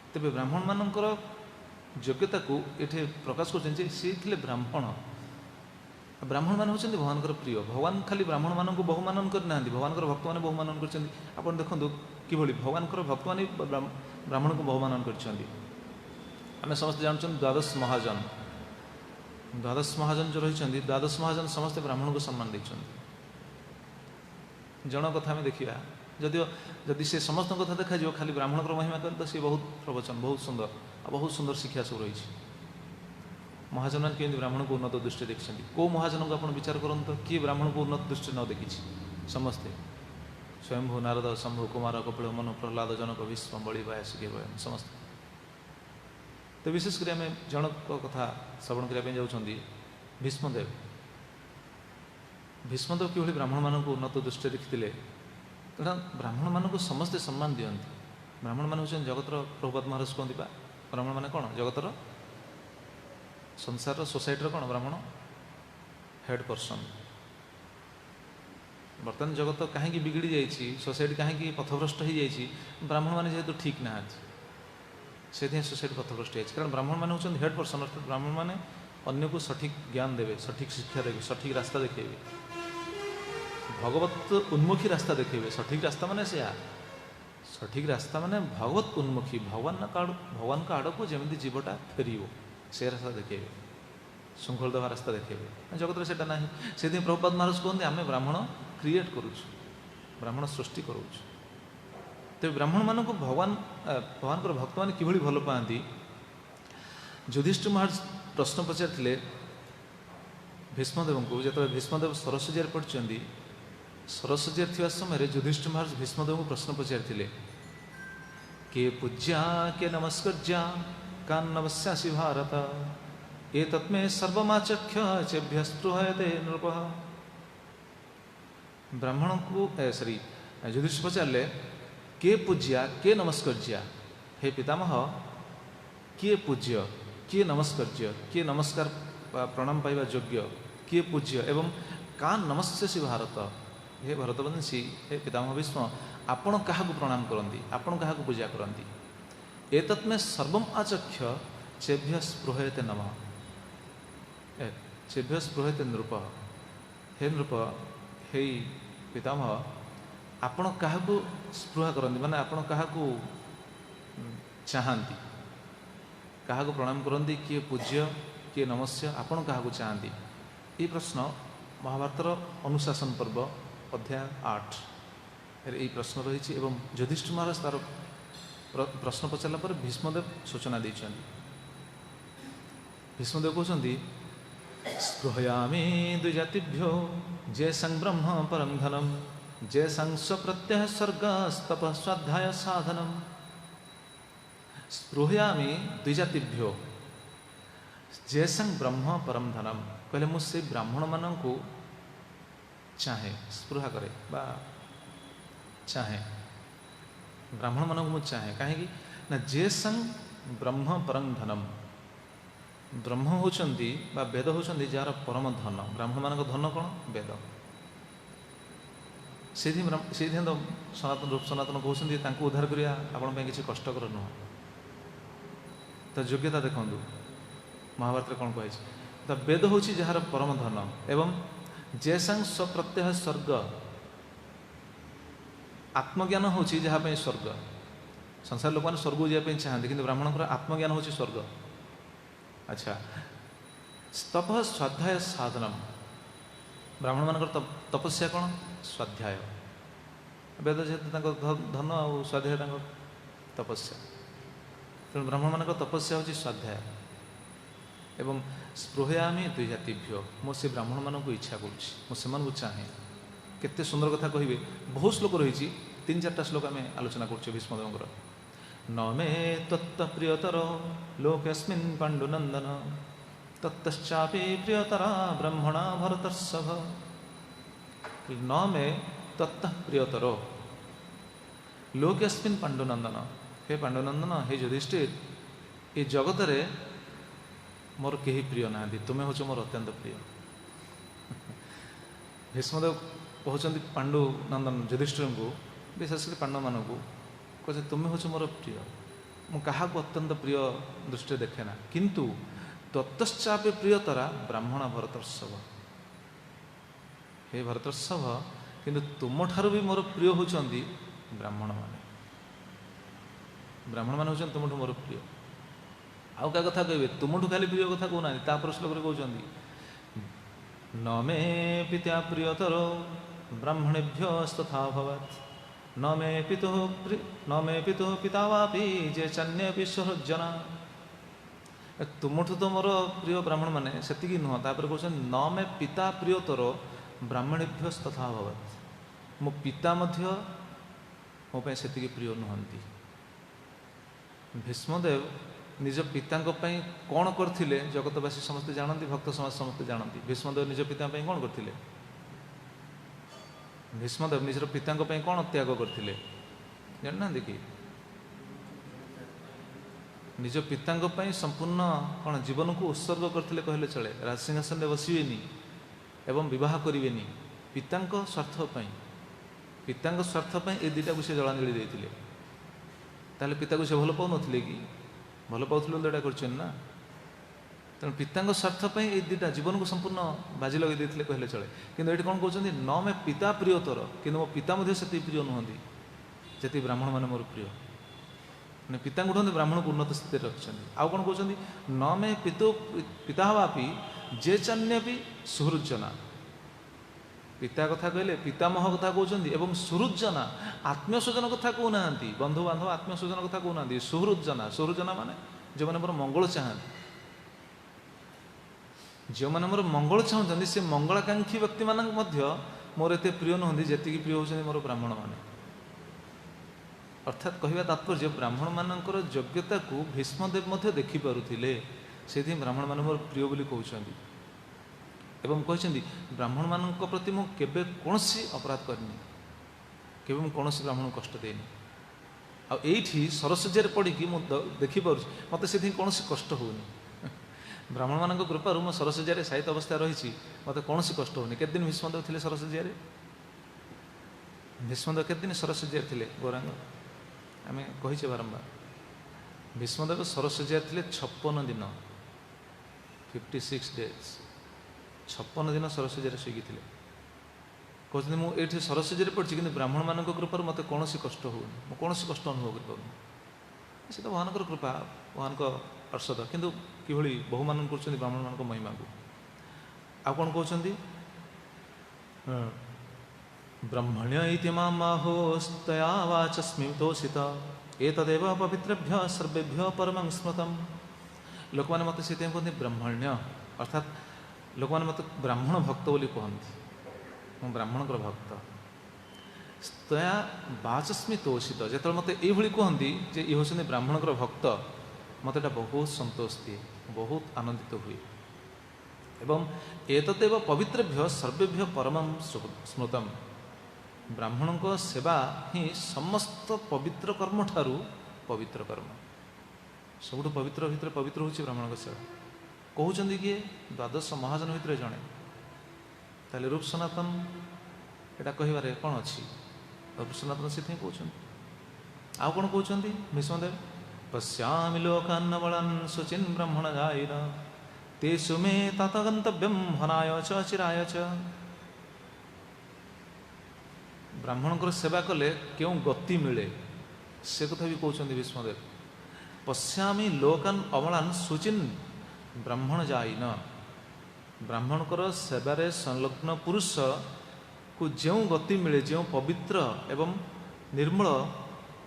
ତେବେ ବ୍ରାହ୍ମଣମାନଙ୍କର ଯୋଗ୍ୟତାକୁ ଏଠି ପ୍ରକାଶ କରୁଛନ୍ତି ଯେ ସେ ଥିଲେ ବ୍ରାହ୍ମଣ। ବ୍ରାହ୍ମଣମାନେ ହେଉଛନ୍ତି ଭଗବାନଙ୍କର ପ୍ରିୟ। ଭଗବାନ ଖାଲି ବ୍ରାହ୍ମଣମାନଙ୍କୁ ବହୁମାନନ କରିନାହାନ୍ତି, ଭଗବାନଙ୍କର ଭକ୍ତମାନେ ବହୁମାନନ କରିଛନ୍ତି। ଆପଣ ଦେଖନ୍ତୁ କିଭଳି ଭଗବାନଙ୍କର ଭକ୍ତମାନେ ବ୍ରାହ୍ମଣଙ୍କୁ ବହୁମାନନ କରିଛନ୍ତି। ଆମେ ସମସ୍ତେ ଜାଣୁଛନ୍ତି ଦ୍ୱାଦଶ ମହାଜନ, ଦ୍ୱାଦଶ ମହାଜନ ଯେଉଁ ରହିଛନ୍ତି, ଦ୍ୱାଦଶ ମହାଜନ ସମସ୍ତେ ବ୍ରାହ୍ମଣଙ୍କୁ ସମ୍ମାନ ଦେଇଛନ୍ତି। ଜଣଙ୍କ କଥା ଆମେ ଦେଖିବା, ଯଦିଓ ଯଦି ସେ ସମସ୍ତଙ୍କ କଥା ଦେଖାଯିବ ଖାଲି ବ୍ରାହ୍ମଣଙ୍କର ମହିମା କଲେ ତ ସେ ବହୁତ ପ୍ରବଚନ, ବହୁତ ସୁନ୍ଦର ଆଉ ବହୁତ ସୁନ୍ଦର ଶିକ୍ଷା ସବୁ ରହିଛି। ମହାଜନମାନେ କେମିତି ବ୍ରାହ୍ମଣଙ୍କୁ ଉନ୍ନତ ଦୃଷ୍ଟିରେ ଦେଖିଛନ୍ତି। କେଉଁ ମହାଜନଙ୍କୁ ଆପଣ ବିଚାର କରନ୍ତୁ, କିଏ ବ୍ରାହ୍ମଣଙ୍କୁ ଉନ୍ନତ ଦୃଷ୍ଟିରେ ନ ଦେଖିଛି? ସମସ୍ତେ, ସ୍ୱୟଂଭୂ, ନାରଦ, ଶମ୍ଭୁ, କୁମାର, କପିଳ, ମନୁ, ପ୍ରହ୍ଲାଦ, ଜନକ, ଭୀଷ୍ମ, ବଳି, ବାୟାସୁକି, ସମସ୍ତେ। ତ ବିଶେଷ କରି ଆମେ ଜଣଙ୍କ କଥା ଶ୍ରବଣ କରିବା ପାଇଁ ଯାଉଛନ୍ତି, ଭୀଷ୍ମଦେବ। ଭୀଷ୍ମଦେବ କିଭଳି ବ୍ରାହ୍ମଣମାନଙ୍କୁ ଉନ୍ନତ ଦୃଷ୍ଟିରେ ଦେଖିଥିଲେ, କାରଣ ବ୍ରାହ୍ମଣମାନଙ୍କୁ ସମସ୍ତେ ସମ୍ମାନ ଦିଅନ୍ତି। ବ୍ରାହ୍ମଣମାନେ ହେଉଛନ୍ତି ଜଗତର, ପ୍ରଭୁପାଦ ମହାରାଜ କୁହନ୍ତି ବା, ବ୍ରାହ୍ମଣମାନେ କ'ଣ ଜଗତର, ସଂସାରର, ସୋସାଇଟିର କ'ଣ ବ୍ରାହ୍ମଣ ହେଡ୍ ପର୍ସନ୍। ବର୍ତ୍ତମାନ ଜଗତ କାହିଁକି ବିଗିଡ଼ି ଯାଇଛି, ସୋସାଇଟି କାହିଁକି ପଥଭ୍ରଷ୍ଟ ହୋଇଯାଇଛି, ବ୍ରାହ୍ମଣମାନେ ଯେହେତୁ ଠିକ୍ ନାହାନ୍ତି, ସେଥିପାଇଁ ସୋସାଇଟି ପଥଭ୍ରଷ୍ଟ ହୋଇଯାଇଛି। କାରଣ ବ୍ରାହ୍ମଣମାନେ ହେଉଛନ୍ତି ହେଡ୍ ପର୍ସନ୍, ଅର୍ଥାତ୍ ବ୍ରାହ୍ମଣମାନେ ଅନ୍ୟକୁ ସଠିକ୍ ଜ୍ଞାନ ଦେବେ, ସଠିକ୍ ଶିକ୍ଷା ଦେବେ, ସଠିକ୍ ରାସ୍ତା ଦେଖାଇବେ, ଭଗବତ ଉନ୍ମୁଖୀ ରାସ୍ତା ଦେଖାଇବେ। ସଠିକ୍ ରାସ୍ତା ମାନେ ସେୟା, ସଠିକ୍ ରାସ୍ତା ମାନେ ଭଗବତ ଉନ୍ମୁଖୀ, ଭଗବାନଙ୍କ ଆଡ଼କୁ ଯେମିତି ଜୀବଟା ଫେରିବ ସେ ରାସ୍ତା ଦେଖାଇବେ, ଶୃଙ୍ଖଳ ଦେବା ରାସ୍ତା ଦେଖାଇବେ। ଜଗତରେ ସେଇଟା ନାହିଁ। ସେଥିପାଇଁ ପ୍ରଭୁପାଦ ମହାରାଜ କୁହନ୍ତି ଆମେ ବ୍ରାହ୍ମଣ କ୍ରିଏଟ୍ କରୁଛୁ, ବ୍ରାହ୍ମଣ ସୃଷ୍ଟି କରୁଛୁ। ତେବେ ବ୍ରାହ୍ମଣମାନଙ୍କୁ ଭଗବାନଙ୍କର ଭକ୍ତମାନେ କିଭଳି ଭଲ ପାଆନ୍ତି। ଯୁଧିଷ୍ଠିର ମହାରାଜ ପ୍ରଶ୍ନ ପଚାରିଥିଲେ भीष्मदेव को जो भीष्मदेव सरस्वती पढ़ी सरस्वती थिबा समय युधिष्ठिर महाराज भीष्मदेव को प्रश्न पचारि के पूज्या के नमस्कृत्या कान्नवस्यासि भारत ए तत्मे सर्वमाचख्य चेभ्य स्पृहयते नृप। ब्राह्मण को सॉरी युधिष्ठिर पचारे के पूज्या के नमस्कृत्या, हे पितामह किए पूज्य किए नमस्कृत्य किए नमस्कार प्रणाम पाइबा योग्य किए पूज्य एवं का नमस्यसि भारत, हे भरतवंशी हे पितामह भीष्म आपण क्या प्रणाम करती आपण क्या पूजा करती एतत्मे सर्वम आचख्य चेभ्य स्पृहयते नम चेभ्य स्पृहयते नृप, हे नृप हे पितामह आपण क्या स्पृहा करती माने आपण क्या चाहती क्या प्रणाम करती किए पूज्य किए नमस्य आपण क्या चाहती। ये प्रश्न महाभारतर अनुशासन पर्व अध्याय 8 यही प्रश्न रही एवं युधिष्ठिर महाराज तार प्रश्न पचारा पर भीष्मदेव सूचना देते। भीष्मदेव कहते स्पृहयामि द्विजातिभ्यो जे संब्रह्म परम धनम जे संस्व प्रत्यय स्वर्गस्तप स्वाध्याय साधनम। स्पृहयामि द्विजातिभ्यो जे संग ब्रह्म परम धनम कहले मुझे ब्राह्मण मान को चाहे स्पृहा करे बा चाहे ब्राह्मण मान को चाहे कहीं ना जे संग ब्रह्म परम धनम ब्रह्म होचंदी बा वेद होचंदी जार परम धन ब्राह्मण मान धन कौन वेद से तो सनातन रूप सनातन कहते उद्धार करिया आपण किसी कष्टकर नुह तो योग्यता देखु महाभारत कौन कही तो वेद हूँ जार परम धन एवं जे संग स्वप्रत्यय स्वर्ग आत्मज्ञान हूँ जहाँपाई स्वर्ग संसार लोक मैंने स्वर्ग जावाई चाहती कि ब्राह्मण आत्मज्ञान हूँ स्वर्ग। अच्छा तप स्वाध्याय साधनम ब्राह्मण मान तपस्या कौन स्वाध्याय वेद जेहेतु धन और स्वाध्याय तपस्या तेणु ब्राह्मण मान तपस्या हूँ स्वाध्याय एवं स्पृहयामि द्विजातिभ्यो मुझे ब्राह्मण मान को इच्छा करूँ चाहे केते सुंदर कथा कहे बहुत श्लोक रही 3-4टा श्लोक आम आलोचना कर भीष्मदेव न मे तत्त प्रियतर लोकेस्मिन् पाण्डुनंदन तत्तश्चापि प्रियतरा ब्रह्मणा भरतर्षभ। न मे तत्त प्रियतरो लोकेस्मिन् पाण्डुनंदन हे पाण्डुनंदन हे युधिष्ठिर ये जगत रे मोर कहीं प्रिय ना तुम्हें हूँ मोर अत्यंत प्रिय। भीष्मदेव कहते पांडु नंदन युधिष्ठिर को विशेषकर पांडव मान को कहते तुम्हें हूँ मोर प्रिय मु क्या अत्यंत प्रिय दृष्टि देखे ना किंतु तत्तश्चापि प्रियतरा ब्राह्मण भरतर्षभ हे भरतर्षभ किंतु तुम ठारू भी मोर प्रिय होती ब्राह्मण मान होती तुम मोर प्रिय आउ क्या कथा कहे तुमठू खाली प्रिय कथा कहना तापर श्लोक कहते न मे पिता प्रियतर ब्राह्मणेभ्यस्तथा भवत् न मे पितुः पिता वापि जे चन्यपि सुहृज्जना। तुमठू तो मोर प्रिय ब्राह्मण माने सेतिकी नुह तापर कहते न मे पिता प्रियतर ब्राह्मणेभ्यस्तथा भवत् मो पिता मध्य मो पे सेतिकी प्रिय नुहंती। भीष्मदेव निज पिता कौन करथिले जगतवासी समस्ते जानती भक्त समाज समस्ते जानती भीष्मदेव निज पिता कौन करथिले भीष्मदेव निजर पिता कौन त्याग करथिले जानना कि निज पिता संपूर्ण कौन जीवन को उत्सर्ग करथिले कहले चले राजसिंहासन में बसबेनी एवं बह करें पिता स्वार्थपाई पिता स्वार्थपाई ये दुटा को से जलांजलि देते ताले पिता को से भल पाऊन कि भल पाऊल तो यहाँ ना तेणु पिता स्वार्थपाई ये दुटा जीवन को संपूर्ण बाजी लगे देते कहले चले किंतु ये कौन कहते न मैं पिता प्रियतर कि मो पिता से प्रिय नुहति जी ब्राह्मण मान मोर प्रिय मैंने पिता उठते ब्राह्मण को उन्नत स्थित रखते आउ कौन कहते न मैं पिता वापी जे चान्यपि सुहृज्जना पिता कथा कहले पितामह कथा कहते एवं सुहृज्जना आत्मीय स्वजन कथा कहना बंधु बांधव आत्मीय स्वजन कथा कहना सुहृज्जना सुहृज्जना माने जो मैंने मोर मंगल चाहती जो मैंने मोर मंगल चाहते से मंगलाकांक्षी व्यक्ति मान मोर एत प्रिय नुहति जी प्रिय होती मोर ब्राह्मण मैंने। अर्थात कहवा तात्पर्य ब्राह्मण मानकर योग्यता को भीष्मदेव देखिपे से ब्राह्मण मान मोर प्रिय बोली कहते एवं कहते ब्राह्मण मान प्रति मुझे कौन अपराध करनी केवे मुझे कौन ब्राह्मण कष्ट देनी आठी सरस्वती पढ़ी देखिपुर मत से कौन कष्ट होनी ब्राह्मण मान कृपार मो सरस्वती साहित्य अवस्था रही मत कौन कष्ट होनी। केते दिन भीष्मदेव थे सरस्वती भीष्मदेव केते दिन सरस्वती थे गौरांग आम कहीचे बारंबार भीष्मदेव सरस्वती थे 56 दिन 56 डेज 56 दिन सरस्वती शोकी थे कहते मुझे सरस्वती पढ़ी कि ब्राह्मण मान कृपार मत कौन कष्ट होनी कौन कष्ट अनुभव कर से तो भगवान कृपा भगवान अर्षद किंतु किभली बहु मान कर ब्राह्मण मान महिमा को आ कौन कहते ब्रह्मण्य माहोस्तया वाचस्मितोषित एतदेव पवित्रेभ्य सर्वेभ्य परमं स्मृतम्। लोक मैंने मत से कहते ब्रह्मण्य अर्थात लोक मैंने मत ब्राह्मण भक्त बोली कहती मु ब्राह्मण भक्त तया वाचस्मी तोषित जो मत ये कहती जे ये हूँ ब्राह्मण भक्त मत बहुत संतोष दिए बहुत आनंदित हुए एवं एतदेव पवित्रेभ्य सर्वेभ्य परमं स्मृतम्। ब्राह्मण को सेवा ही समस्त पवित्र कर्म ठारू पवित्र कर्म सब पवित्र भितर पवित्र हूँ ब्राह्मण सेवा कहते किए द्वादश महाजन भितर जड़े ताले रूप सनातन एटा कह कौन अच्छी रूप सनातन से कहते आउ कौन कहते भीष्मदेव पश्यामि लोकान्न बलान् शुचिन् ब्रह्मण गायन तेषु मे तात गन्तव्यं हनाय च चिराय च। ब्राह्मण सेवा कले क्यों गति मिले से कथा भी कहते भीष्मदेव पश्यामि लोकान् अबलान् शुचिन् ब्राह्मण जायन ब्राह्मणकर सेवारे संलग्न पुरुष को जो गति मिले जो पवित्र एवं निर्मल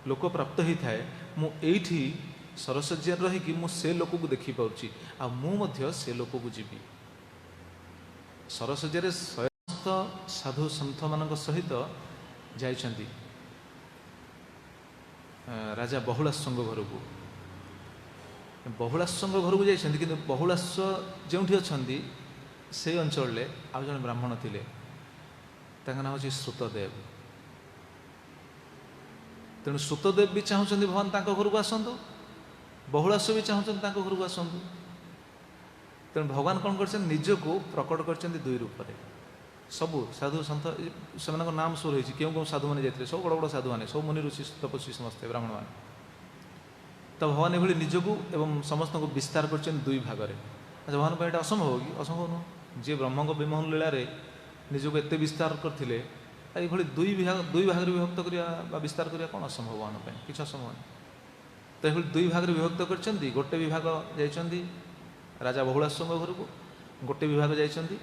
लोक प्राप्त होता है मुझे सरस्वती रहीकि से लोक को देखिपी से लोक को जीवी सरस्वती समस्त साधु सन्थ मान सहित जाइछन्ति राजा बहुलाश्वंग घर को बहुलाश्वंग घर को जाइछन्ति किंतु बहुलाश्व जोठी अच्छी से अंचल आउ जन ब्राह्मण थिले तांका नाम हूँ श्रुतदेव तेणु श्रुतदेव भी चाहते भगवान घर को आसतु बहुलाश्व भी चाहते घर को आसतु तेणु भगवान कौन कर निजको प्रकट कर दुई रूप सबू साधु सन्थ से नाम सब रही क्यों क्यों साधु मैंने जाते सब बड़ बड़ साधु मैंने सब मुनि ऋषि तपस्वी समस्ते ब्राह्मण मैंने तो भगवान ये निजको एवं समस्त को विस्तार कर दुई भागरे अच्छा भगवान पर असंभव कि असंभव नुह जी ब्रह्म विमोहन लीलार निजको एत विस्तार करते ये दुई भाग विभक्त करवा विस्तार करवा कौन असंभव भगवान किसी असंभव नहीं तो ये दुई भाग विभक्त कर गोटे विभाग जाइछन्ति राजा बहुलाश्वंग घर को गोटे विभाग जाइछन्ति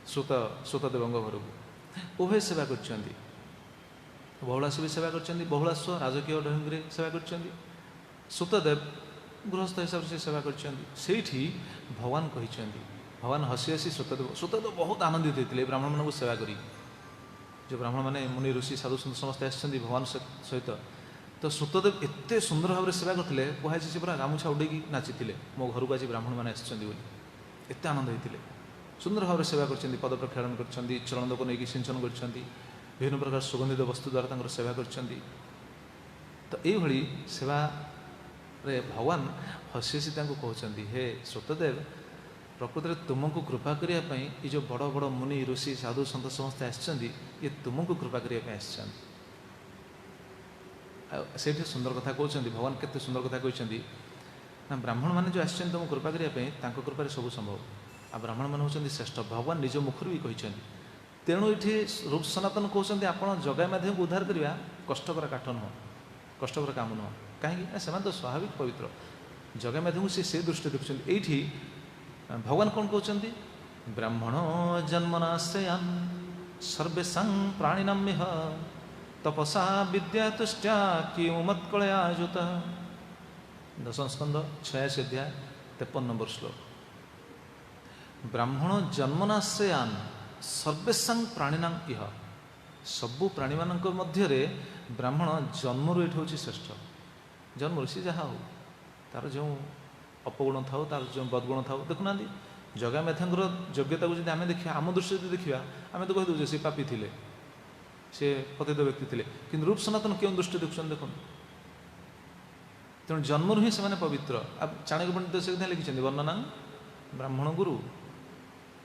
श्रुतदेव घर को उभय सेवा कर बहुलाश्व भी सेवा कर बहुलाश्व राजकीय ढंग सेवा कर श्रुतदेव गृहस्थ हिसाब से सेवा कर भगवान कहते भगवान हसी हसी श्रुतदेव बहुत आनंदित होते ब्राह्मण मान सेवा करी जो ब्राह्मण मैंने मुनि ऋषि साधु सन्त समस्त आसछन्ति भगवान सहित तो श्रुतदेव एत सुंदर भाव में सेवा करते कहुए से पूरा गामुछा उड़ेकी नाची मो घर को आज ब्राह्मण मैंने आसते आनंद होते सुंदर भाव में सेवा कर पद प्रक्षालन कर चरण को लेकिन सिंचन कर विभिन्न प्रकार सुगंधित वस्तु द्वारा सेवा कर सेवा रे भगवान हसी हसी कहते हे श्रुतदेव प्रकृत में तुमको कृपा करने ये जो बड़ बड़ मुनि ऋषि साधु सन्त समस्ते आसछन्ति ये तुमको कृपा करने से सुंदर कथा कहते भगवान केते सुंदर कथा कहते ना ब्राह्मण मैंने जो आसछन्ति तुम कृपा करने कृपा सब संभव आ ब्राह्मण मान होती श्रेष्ठ भगवान निज मुखर भी कहते तेणु ये रूप सनातन कहते आप जगह माध्यम को उद्धार करवा कष्टकर काठ नुह कष्टकर काम नुह कहीं से तो स्वाभाविक पवित्र जगह माध्यम से दृष्टि देखुं ये भगवान कौन कहते ब्राह्मण जन्मनाश्रयान सर्वेशा प्राणिनाम्यह तपसा विद्या तुष्टा क्यों मत्कलयाजुत दशम स्कंद 86 अध्याय 53 नंबर श्लोक ब्राह्मण जन्मनाश्रयान सर्वेशा प्राणीनां इह सबु प्राणी मान मध्य ब्राह्मण जन्मरू ये हूँ श्रेष्ठ जन्मरू सी जहाँ हो तार जो अपगुण था तार जो बदगुण था देखुना जगा मैथांर योग्यता को आम देखा आम दृष्टि जो देखा आम तो कहीदे सी पापी थे सी पतित व्यक्ति थे कि रूप सनातन क्यों दृष्टि देखुं देखो तेणु जन्मरू ही से पवित्र चाणक्य पंडित से लिखिं वर्णना ब्राह्मण गुरु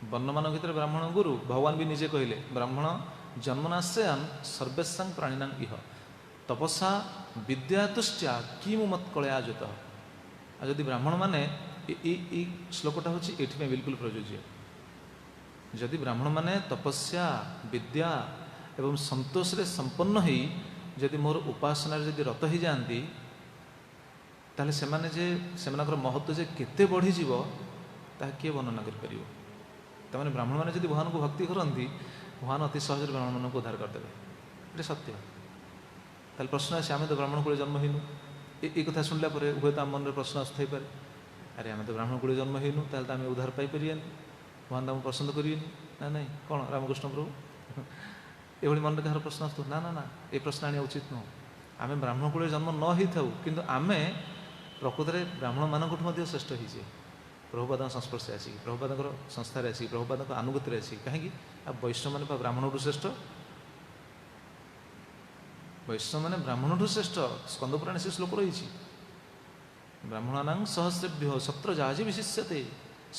वर्ण मान भर ब्राह्मण गुरु भगवान भी निजे कहले ब्राह्मण जन्मनाश्रयान सर्वेशा प्राणीनां इह तपसा विद्या तुष्टा किमु मत्कलयाजुत जदि ब्राह्मण माने श्लोकटा हूँ ये बिल्कुल प्रयोज्य जदि ब्राह्मण माने तपस्या विद्या एवं संतोष रे संपन्न ही जदि मोर उपासना जदि रत ही जाती ताले सेमाने जे सेमानकर महत्व जे केते बढ़ी जीवो ता किए वर्णना कर परियो तमाने ब्राह्मण माने जदि भगवान को भक्ति करती भगवान अति सहज ब्राह्मण मान को उद्धार करदेवे ये सत्य ताले प्रश्न आसे आम तो ब्राह्मण कूल जन्म होइनु ये कथा शुणला हुए तो आम मन में प्रश्न आसुथई पारे अरे आम तो ब्राह्मण कूल जन्म होइनु ताले आम उद्धार पाई परियानी भगवान तो आम पसंद करें ना नहीं कौन रामकृष्ण प्रभु ये मन में कहार प्रश्न आसु ना ना ना ये प्रश्न आने उचित नुह आम ब्राह्मण कूल जन्म न हो था कि आम प्रकृत में ब्राह्मण मानक श्रेष्ठ होइछे प्रभुपाद संस्पर्श आसिक प्रभुपाद संस्थार आसिक प्रभुपाद आनुगत्य आसिक कहीं वैष्णव मैंने ब्राह्मण श्रेष्ठ वैष्णव मैंने ब्राह्मण श्रेष्ठ स्कंदपुराण से श्लोक रही ब्राह्मणानां सहस्रेभ्यो सत्र जाति विशिष्यते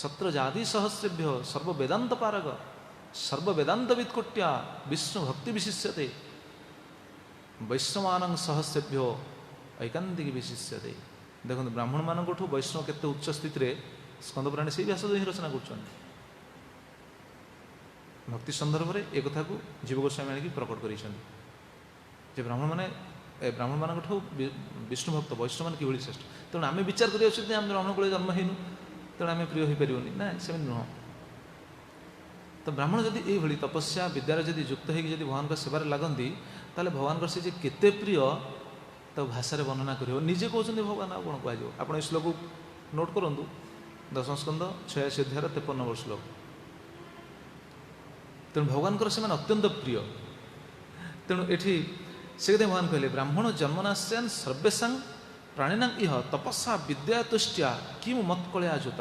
सत्र जाति सहस्रेभ्यो सर्ववेदांत पारग सर्ववेदांत वित्कोट्या विष्णु भक्ति विशिष्यते वैष्णवानां सहस्रेभ्यो ऐकांतिक विशिष्यते देखो ब्राह्मण मान वैष्णव केते उच्च स्थिति रे स्कंदपुराण से व्यास ही रचना कर भक्ति संदर्भ में एक कथा को जीव गोस्वामी आनिक प्रकट कर ब्राह्मण माने ब्राह्मण मान विष्णु भक्त वैष्णव मान कि श्रेष्ठ तेणु आम विचार कर ब्राह्मण कूल जन्म होइनु तेणु आम प्रिय हो पारे ना से नुह तो ब्राह्मण जदि ये तपस्या विद्यार जदि युक्त होगी भगवान सेवार लगती ताले भगवान से केते प्रिय तो भाषा वर्णना कर निजे कहते भगवान आ कौन कह आप श्लोक नोट करूँ दशम स्कंद 86 अध्याय 53 नंबर श्लोक तेणु भगवान से अत्यंत प्रिय तेणु ये से भगवान कहले ब्राह्मण जन्मनाश्रयान सर्वेशा प्राणीनां इह तपस्या विद्या तुष्टिया किमु मत्कलयाजुत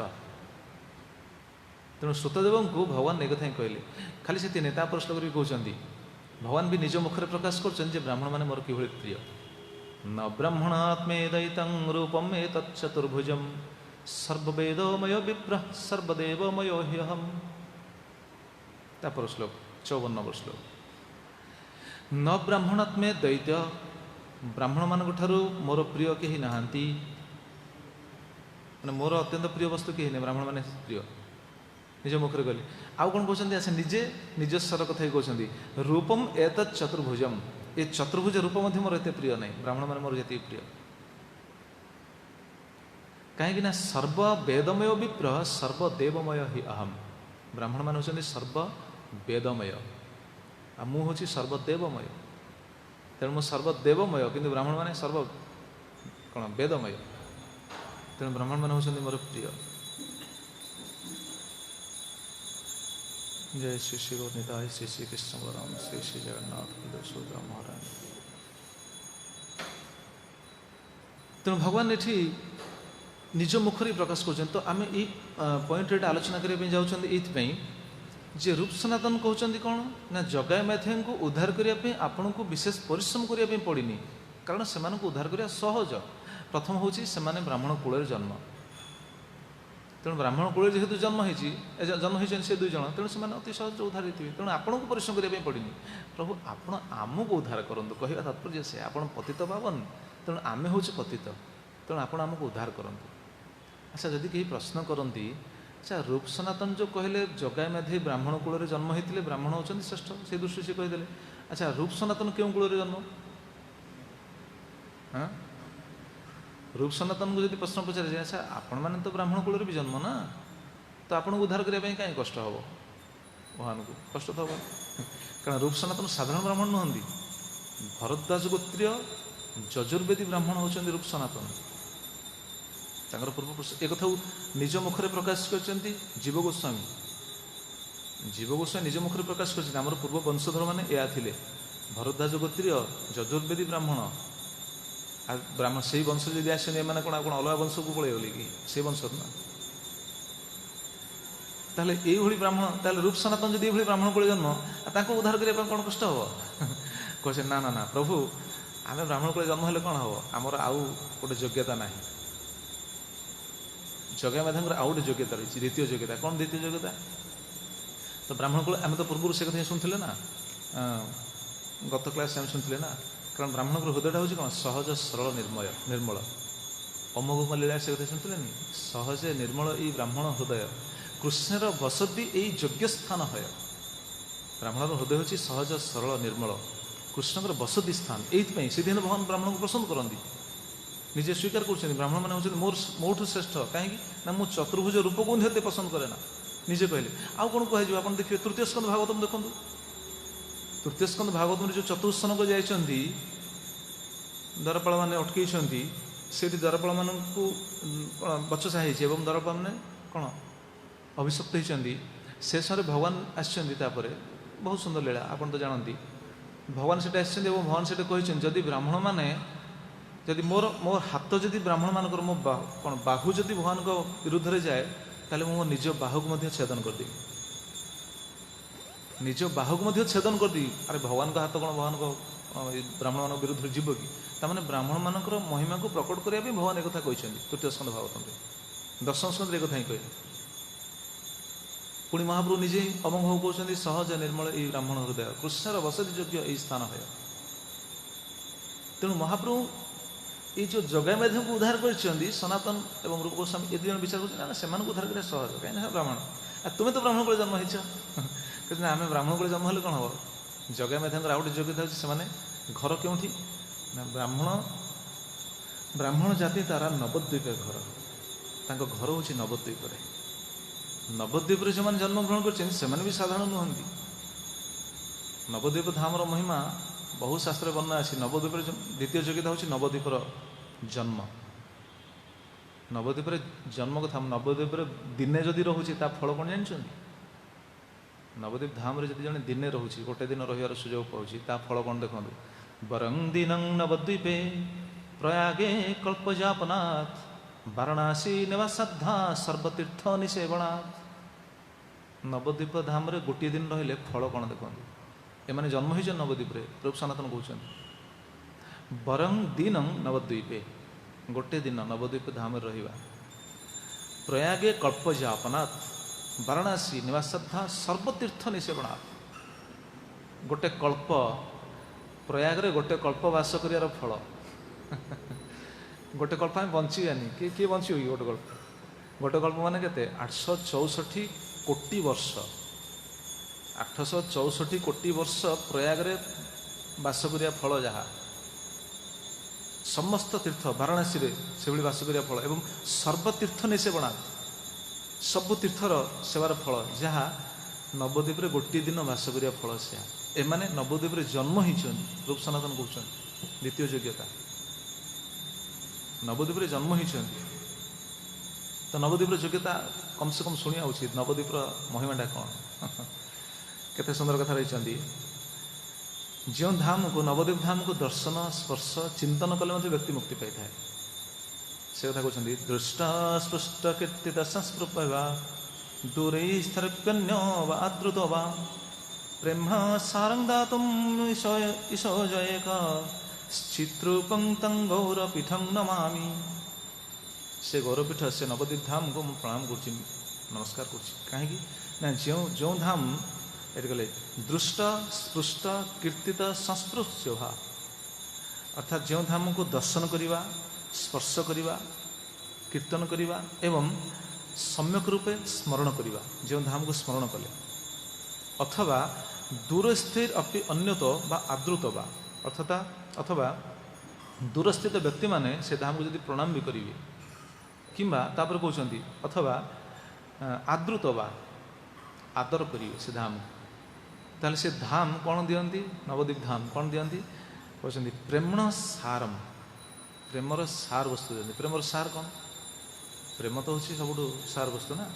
तेणु श्रोतदेव को भगवान एक कथा कहले खाली से नेता प्रश्न कर कहते भगवान भी निज मुखर प्रकाश कर ब्राह्मण मैंने मोर कि प्रिय न ब्रह्मणात्मेदयितं रूपम एतच्चतुर्भुजं सर्ववेदमय विप्रः सर्वदेवमयो ह्यहम् तापर श्लोक 54 नंबर श्लोक न ब्राह्मणात्मे दैत्य ब्राह्मण मान मोर प्रिय कहीं नहांती माने मोर अत्यंत प्रिय वस्तु कहीं नहीं ब्राह्मण माने प्रिय निज मुखर कहले आउ कौन कहते आसे निजे निजस्वर कथा कहते रूपम एतत् चतुर्भुजम ये चतुर्भुज रूप मोर एत प्रिय नहीं ब्राह्मण मान मोर जी प्रिय कहीं सर्ववेदमय विप्र सर्वदेवमय ही अहम ब्राह्मण मान होती सर्ववेदमय आ मु हूँ सर्वदेवमय तेणु मु सर्वदेवमय किंतु ब्राह्मण माने सर्व कौन वेदमय तेणु ब्राह्मण मान होती मोर प्रिय जय श्री श्री गौरनिताय श्री श्री कृष्ण बलराम श्री श्री जगन्नाथ सुभद्रा महाराज तेणु भगवान ये निज मुखरी प्रकाश कर तो आम ये पॉइंट आलोचना करने जाऊँगी जे रूप सनातन कहते कौन ना जगाय मैथ्यू को उद्धार करने आपण को विशेष परिश्रम करने पड़नी कारण से उद्धार करने सहज प्रथम हूँ से ब्राह्मण कूल जन्म तेणु ब्राह्मण कूल जेहेतु जन्म होती से दुई जन तेणु से अति सहज उद्धार होते तेणु आपन को परिश्रम करने पड़नी प्रभु आपण आमको उद्धार करूँ कहवा तात्पर्य से आप पतित पावन तेणु आम हूँ पतित तेणु आप आमको उद्धार करूँ अच्छा जदि कहीं प्रश्न करती अच्छा रूप सनातन जो कहले जगाय मेधे ब्राह्मण कूल जन्म होते ब्राह्मण होती श्रेष्ठ से दृष्टि से कहीदे अच्छा रूप सनातन क्यों कूल जन्म हाँ रूप सनातन को जब प्रश्न पचारे अच्छा आपण मैंने तो ब्राह्मण कूल भी जन्म ना तो आपको उद्धार करने कहीं कष्ट हम भगवान को कष्ट तो हम कारण रूप सनातन साधारण ब्राह्मण नुहति भरद्वाज गोत्रीय यजुर्वेदी ब्राह्मण होती रूप सनातन पूर्वपुरुष एक निज मुखरे प्रकाश कर जीव गोस्वामी जीव गोस्वामी निज मुखर प्रकाश कर पूर्व वंशधर मैंने या थिले भरद्वाज गोत्रीय यजुर्वेदी ब्राह्मण ब्राह्मण से वंश जदि आसने मैंने कौन कौन अलग वंश को पलैगल कि से वंश ना ताहले ये ब्राह्मण ताहले रूप सनातन जब ये ब्राह्मण को जन्म उद्धार करने कौन कष्ट हम कहे ना ना ना प्रभु आम ब्राह्मण को जन्म हेल्ले कौन हम आमर आउ गोटे योग्यता ना जगह माध्यम आउ गोटे योग्यता रही द्वितीय योग्यता कौन द्वितीय योग्यता तो ब्राह्मण को आम तो पूर्व से कथा शुणुले ना गत क्लास आम शुणुले ना कारण ब्राह्मण हृदयटा हूँ कौन सहज सरल निर्मल अमोघ लीला से कथा शुणुले सहज निर्मल ये ब्राह्मण हृदय कृष्णर बसती यही योग्य स्थान है ब्राह्मण हृदय हूँ सहज सरल निर्मल कृष्णकर बसती स्थान यही से भगवान ब्राह्मण को पसंद करती निजे स्वीकार कर ब्राह्मण मैंने हूँ मोठू श्रेष्ठ कहीं ना मुझ चतुर्भुज रूप को निहते पसंद करे ना निजे कहले आउ कौन कह आप देखिए तृतीय स्कंद भागवतम देखो तृतीय स्कंद भागवतम जो चतुर्सन को जाती द्वारपाल मैंने अटकई से द्वारपाल मान बचसा हो द्वारपाल मैंने कौन अभिशप्त होती शेष भगवान आसपर बहुत सुंदर लीला आपन तो जानती भगवान से भगवान से कहते जदि ब्राह्मण मैंने जदि मोर हाथ जदि ब्राह्मण मानकर मो कौन बाहु जदि भगवान को विरुद्ध में जाए ताले मो निज बाहु को छेदन करदेवी निज बाहु को छेदन करदेवी अरे भगवान का हाथ कौन भगवान को ब्राह्मण मान विरुद्ध जीव कि ताने ब्राह्मण मानकर महिमा को प्रकट करने भगवान एक कहते तृतीय स्कंद भागवतम दशम स्कंद एक ही कहे पुणी महाप्रभु निजे अमोघ कहते सहज निर्मल ये ब्राह्मण हृदय कृष्णर बसति योग्य यही स्थान है तेणु महाप्रभु ये जो जगह माध्यम को उद्धार कर सनातन एवं रूप गोस्वामी ये दुजन विचार कर उद्धार करें सहज कहीं ब्राह्मण तुम्हें तो ब्राह्मण को जन्म हो आम ब्राह्मण को जन्म हेल्ले कौन हम जगह माध्यम आउ गए योग्यता से घर क्योंठी ना ब्राह्मण जाति तारा नवद्वीप घर घर हूँ नवद्वीप नवद्वीप जो मैंने जन्म ग्रहण कर भी साधारण नुहति नवद्वीप धाम महिमा बहु शास्त्र वर्णना अच्छी नवद्वीप द्वितीय योग्यता हूँ नवद्वीपर जन्म नवद्वीप जन्म कथा नवद्वीप दिने जदि रोचे फल कौन जानते नवद्वीप धाम जब जन दिने रोचे गोटे दिन रही सुजोग पाँच फल कौन देखो बरं दिनं नवद्वीपे प्रयागे कल्पजापनात् वाराणसी निवासाद्धा सर्वतीर्थ निसेवनात् नवद्वीप धाम गोटे दिन रहिले फल कौन देखते एमाने जन्म हो नवद्वीप रूप सनातन कहते बरं दिनं नवद्वीपे गोटे दिन नवद्वीप धाम रहिबा प्रयागे कल्पजापनात् वाराणसी निवासाद्धा सर्वतीर्थ निसेवनात् गोटे कल्प प्रयाग रे गोटे कल्प वास करियार फल गोटे कल्प आम बंचानी किए बंची गोटे कल्प मान के 864 कोटी वर्ष 864 कोटी वर्ष प्रयाग रे बास करिया फल जहा समस्त तीर्थ वाराणसी रे से भली बास करिया फल एवं सर्वतीर्थ निसेवना सबु तीर्थर सेवार फल जहा नवद्वीप रे गोटे दिन बास करिया फल से एमाने नवद्वीप रे जन्म होइछन रूप सनातन कहउछन द्वितीय योग्यता नवद्वीप रे जन्म होइछन तो नवद्वीप योग्यता कम से कम शुणिया उचित नवद्वीप महिमाटा कौन केते सुंदर कथा रही जो धाम को नवद्वीप धाम को दर्शन स्पर्श चिंतन कले व्यक्ति मुक्ति पाई था से कथा कहते दृष्ट स्पृष्ट कीर्तित संस्पृपा दूरे स्थर्प्यन्यो वा आदृतो वा प्रेम सारं दातुम ईशो जयक चित्रूपं तं गौरपीठं नमामि से गौरपीठ से नवद्वीप धाम को मुझे प्रणाम कर नमस्कार कहीं जो धाम ये कहले दृष्ट स्पृष्ट कीर्तित संस्पृश्य अर्थात जो धाम को दर्शन करवा स्पर्श करवा कीर्तन करवा एवं सम्यक रूपे स्मरण करवा जो धाम को स्मरण कले अथवा दूरस्थित अपि अन्यत बा आदृत बा अर्थात अथवा दूरस्थित व्यक्ति माने से धाम को यदि प्रणाम भी करेंगे किंबा तापर कहते अथवा आदृत बा आदर करेंगे से धाम ताले से धाम कौन दियंती नवद्वीप धाम कौन दियंती कहते प्रेमण सारम प्रेमर सार वस्तु दियंती प्रेमर सार कौन प्रेम तो हूँ सब सार वस्तु ना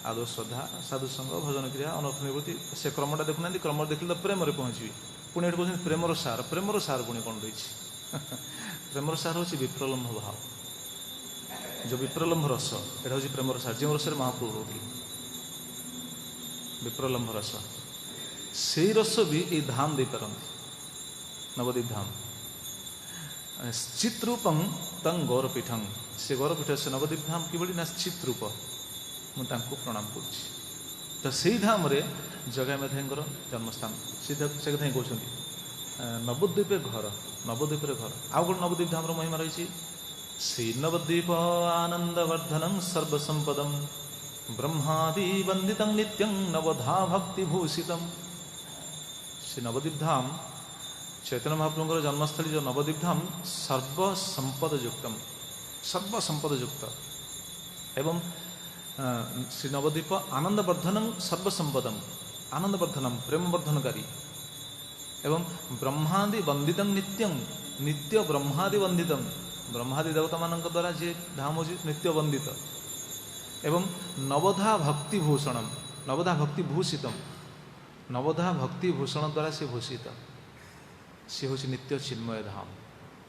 आदौ श्रद्धा साधुसंग भजन क्रिया अनर्थ निवृत्ति से क्रमटा देखुना क्रम देखिले तो प्रेम पहुँची पुणी ये कहते प्रेमर सार पुणी कौन रही प्रेमर सार हूँ विप्रलम्भ भाव जो विप्रलम्भ रस यहाँ हूँ प्रेमर सार जो रस महाप्रभु रोकले विप्रलम्भ रस से रस भी ये धाम दे पारती नवद्वीप धाम चित्रूपं तंग गौरपीठं से गौरपीठ से नवद्वीप धाम किभली ना चित्रूप मुझे प्रणाम करुँच तो से धाम जगह मेधाईर जन्मस्थान से कथा ही कहते नवद्वीपे घर नवद्वीप घर आउ गोटे नवद्वीप धाम महिमा रही श्री नवद्वीप आनंदवर्धनं सर्वसंपदं ब्रह्मादि वंदितं नित्यं नवधा भक्तिभूषितम् श्री नवद्वीप धाम चैतन्य महाप्रभुଙ୍କର जन्मस्थली जो नवद्वीप धाम सर्वसंपद युक्त एवं श्री नवद्वीप आनंदवर्धनं सर्वसंपदम आनंदवर्धनम प्रेमवर्धनकारी एवं ब्रह्मादि वंदितं नित्यं नित्य ब्रह्मादि वंदितं ब्रह्मादि देवता मान द्वारा जे धाम हो नित्य वंदित एवं नवधा भक्तिभूषणम नवधा भक्तिभूषितम नवधा भक्तिभूषण द्वारा से भूषित सी हूँ नित्य चिन्मय धाम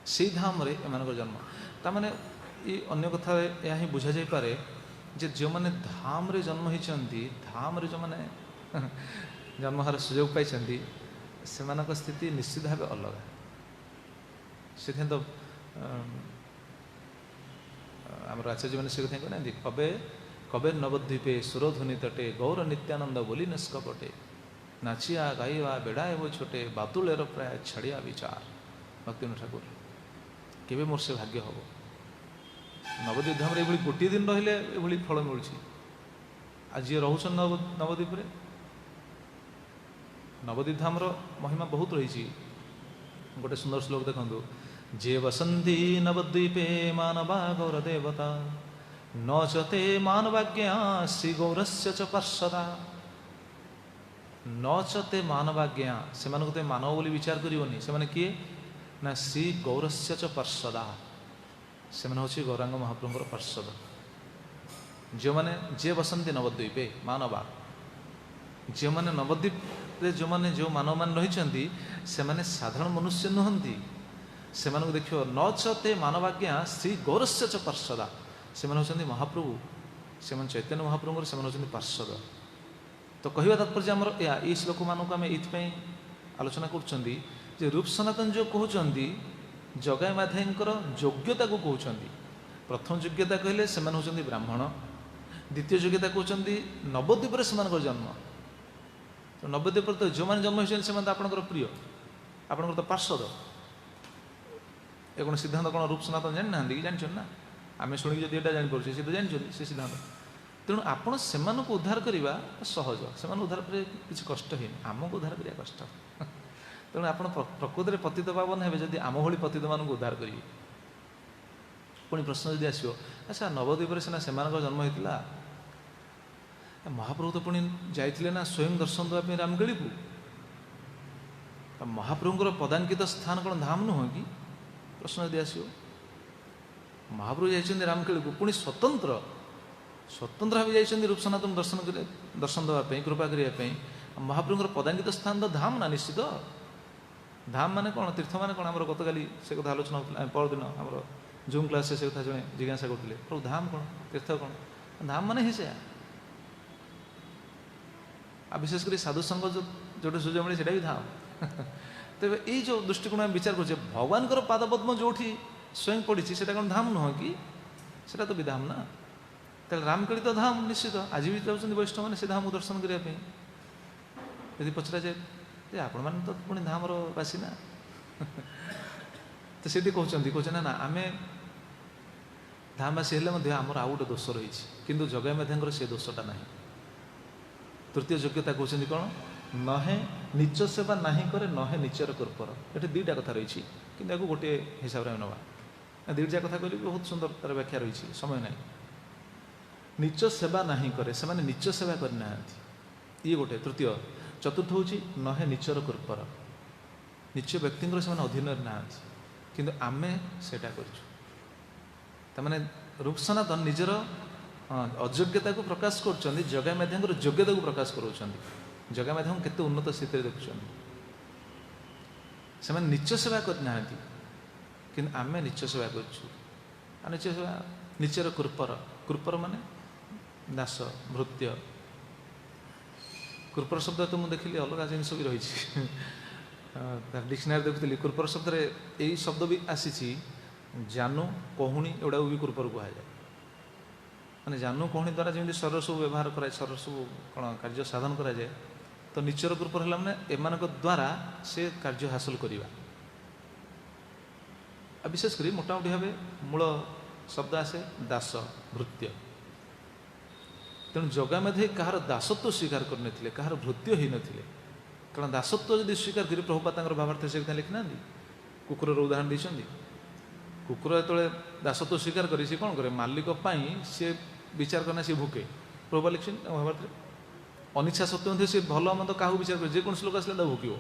से धाम रे एम जन्म ताने ये अन्य कथा यह ही बुझा जाई पारे जे जो मैंने धाम रे जन्म होती धाम रे जो मैंने जन्म हर सुजोग पाई से स्थिति निश्चित भाव अलग से तो आम आचार्य मैंने से कथा कहना कबे कबे नवद्वीपे सुरध्वनि तटे गौर नित्यानंद बोली निष्कपटे नाचिया गाइवा बेड़ाए वो छोटे बातुलेर प्राय छड़िया विचार भक्तिविनोद ठाकुर केवे मोर से भाग्य हम नवद्वीप धाम ये गोटे दिन रहिले ये फल मिलूँ आज जी रोच नवद्वीप नवद्वीप धाम महिमा बहुत रही गोटे सुंदर श्लोक देखो जे वसंती नवद्वीपे मानवा गौर देवता न चते मानवाज्ञा श्री गौरस्य च पार्षदा नचते मानवाज्ञा से मानव बोली विचार करनी से किए ना श्री गौरस्य च पार्षदा से हूँ गौरांग महाप्रभुर पार्षद जो मैंने जे बसंती नवद्वीपे मानवा जो मैंने नवद्वीप जो मैंने जो मानव मान रही से साधारण मनुष्य नुहति से देख नचते मानवाज्ञा श्री गौरस्य च पार्षदा से हूँ महाप्रभु से चैतन्य महाप्रभुर से हूँ पार्षद तो कहवा तात्पर्य आमर ये श्लोक मानक आम ये आलोचना कर रूप सनातन जो कहते जगाई माधाईर योग्यता को कहते प्रथम योग्यता कहले से हूँ ब्राह्मण द्वितीय योग्यता कहते नवद्वीप से जन्म तो नवद्वीप तो जो मैंने जन्म होती से आपंकर प्रिय आपंकर तो पार्षद ये कौन सिद्धांत कौन रूप सनातन जानी ना कि जानते ना आम शुणी जो यहाँ जापर सी तो जानते से सिद्धांत तेणु आपण से उद्धार करवा सहज से उद्धार कर किसी कष्ट है आमको उद्धार करवा कष्ट तेणु आप प्रकृति में पतित पावन हे जब आम भाई पतित मान उद्धार करेंगे पुणी प्रश्न जब आसो अच्छा नवद्वीप सीना से जन्म होता महाप्रभु तो पुणी जाइए ना स्वयं दर्शन देवाई रामगेली को महाप्रभुर पदांकित स्थान कौन धाम नुह कि प्रश्न जब आसो महाप्रभु जाइए रामगेली को पुणी स्वतंत्र स्वतंत्र भाव जाइए रूप सनातन दर्शन देवाई कृपा करने महाप्रभुर पदांकित स्थान तो धाम ना निश्चित धाम माने कौन तीर्थ माने कौन आम गतकाली से कथा आलोचना होता परदिन आम जूम क्लास से कथा जो जिज्ञासा करते प्रभु धाम कौन तीर्थ कौन धाम माने ही से आ विशेषकर साधुसंग जो सुजो मिले से भी धाम तेज ये जो दृष्टिकोण आम विचार कर भगवान पादपद्म जो स्वयं पड़ी से कौन धाम नुह कि सेटा तो भी धाम ना तेल रामकेली तो धाम निश्चित आज भी जाऊँ वैष्णव मैंने से धाम दर्शन करने यदि पचरा जाए आपण मैंने तो पुणी धामर बासी ना तो से कहते ना ना आम धामवासी आमर आउ गोटे दोष रही किंतु जगह मेधांकर से दोषटा ना तृतीय योग्यता कहते कौन नहे नीच सेवा नहीं करे नहे नीचर कर्पर ये दुईटा कथा रही कि गोटे हिसाब से नवा दुईटा कथा कहले बहुत सुंदर तार व्याख्या रही समय ना नीच सेवा नहीं करे से नीच सेवा करना ये गोटे तृतीय चतुर्थ हूँ नहे नीचर कर्पर नीच व्यक्ति से अधीन ना कि आमे सेटा कर रूप सनातन निजर हाँ अयोग्यता को प्रकाश कर जगा माध्यम योग्यता को प्रकाश कर जगा माध्यम केते उन्नत स्थित देखुं से नीच सेवा करना कि आम नीच सेवा कर नीच सेवा नीचर कृपर माने दास भृत्य कृपर शब्द तो मुझे देखिली अलग जिन भी रही डिक्शनारी देखुली कृपर शब्द यही शब्द भी आसी जानू कहूणी एगुड़ा भी कृपर कहुए माने जानू कहूणी द्वारा जमी शरीर सब व्यवहार कराए शरीर सब कौन कार्य साधन कराए तो निचर कृपर है मैंने एम द्वारा से कार्य हासिल करवा विशेषकर मोटामोटी भाव मूल शब्द आसे दास भृत्य तेणु जगा मेधे कहार दासत्व स्वीकार करते कहार भृत्य हो नथिले कारण दासत्व जब स्वीकार करें प्रभुपाद भावार्थ से लिखिना कुकुर उदाहरण देते कुकुर जो दासत्व स्वीकार करे सी कौन करे मालिक सी विचार करना सी भूके प्रभुपाद लिखिं भावार्थ अनिच्छा सत्वे सी भल मंद क्या विचार करे जेको लोक आसले भूकिव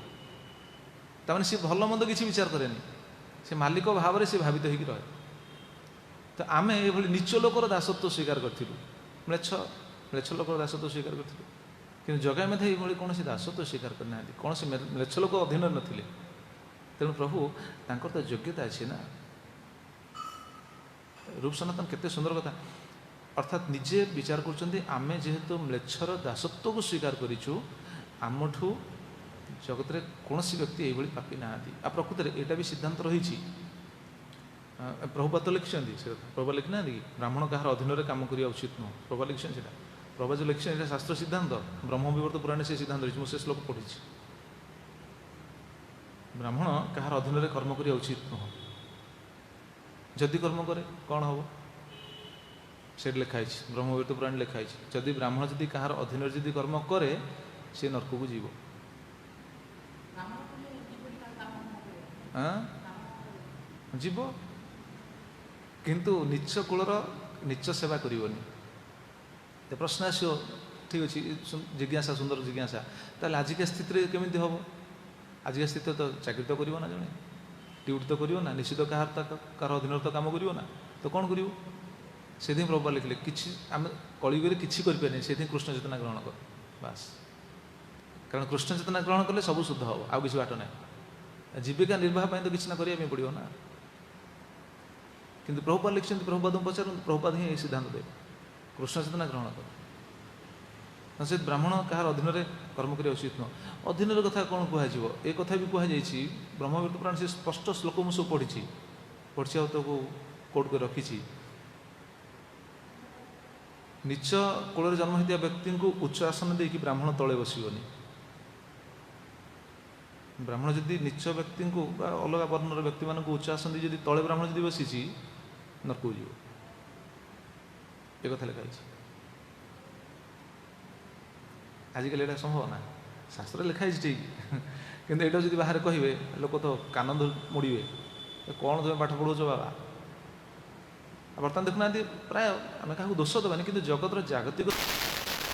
तमें सी भल मंद किसी विचार कैनि से मालिक भाव में सी भावित हो रहे तो आम ये नीच लोकर दासत्व स्वीकार करूँ म्लेच्छ लोकर दासत्व स्वीकार करूँ कि जगा मेधे ये कौन दासत्व स्वीकार करना कौन से म्लेच्छ लोक अधीन नथिले तेणु प्रभु तांकर तो योग्यता अच्छी ना रूप सनातन केते सुंदर कथा अर्थात निजे विचार करें जेहेतु म्लेच्छर दासत्व को स्वीकार करूँ आमठू जगत में कौन व्यक्ति ये पापी ना आ प्रकृत में यहाँ भी सिद्धांत रही प्रभुपाद लिखिं प्रभुपाद लिखिना कि ब्राह्मण कहार अधीन में कम करने उचित नुह प्रभुपाद लिखिं प्रभुपाद जो लिखिं शास्त्र सिद्धांत ब्रह्मविवर्त पुराण से सिद्धांत रही मुझे श्लोक पढ़ी ब्राह्मण कहार अधीन में कर्म करने उचित नुह जदि कर्म करे कौन हम से लिखाई ब्रह्मविवर्त पुराण लिखाई जदि ब्राह्मण जदि कहार अधीन जदि कर्म करे सी नरक को जीव जीव किंतु नीच कूलर नीच सेवा करनी तो प्रश्न आसो ठीक अच्छे जिज्ञासा सुंदर जिज्ञासा ताल आजिका स्थित केमी हम आजिका स्थित तो चाकरी तो करना जड़े ड्यूटी तो करना निश्चित कहार अधीन तो कम करना तो कौन कर से प्रभुपाद लिखिले किसी आम कलियुगे किसी करें से कृष्ण चेतना ग्रहण कर बास कारण कृष्ण चेतना ग्रहण कले सब शुद्ध हम आउ किसी बाट ना जीविका निर्वाह तो किसी ना करें पड़ो ना किंतु प्रभुपाद लिखिं प्रभुपाद पचार प्रभुपाद ही सिद्धांत देव कृष्ण चेतना ग्रहण कर से ब्राह्मण कहार अधीन में कर्म करने उचित नुह अधीन कथा कौन कह कथा भी कहुई ब्रह्मविवर्त पुराण से स्पष्ट श्लोक मुझे सब पढ़ी तो कोट कर रखी नीच कूल जन्म होता व्यक्ति को उच्च आसन देकी ब्राह्मण तले बसनी ब्राह्मण जदि नीच व्यक्ति को अलग वर्णर व्यक्ति मान उच्च आसन जब तले ब्राह्मण जब बसी नरक जीव एक लिखाई आजिकल यहाँ संभव ना शास्त्र लिखाई ठीक किंतु यहाँ जब बाहर कहे लोक तो कान मुड़े कौन तुम पाठ पढ़ाच बाबा बर्तमान देखुना प्राय आम क्या दोष देवानी कि जगतर जागतिक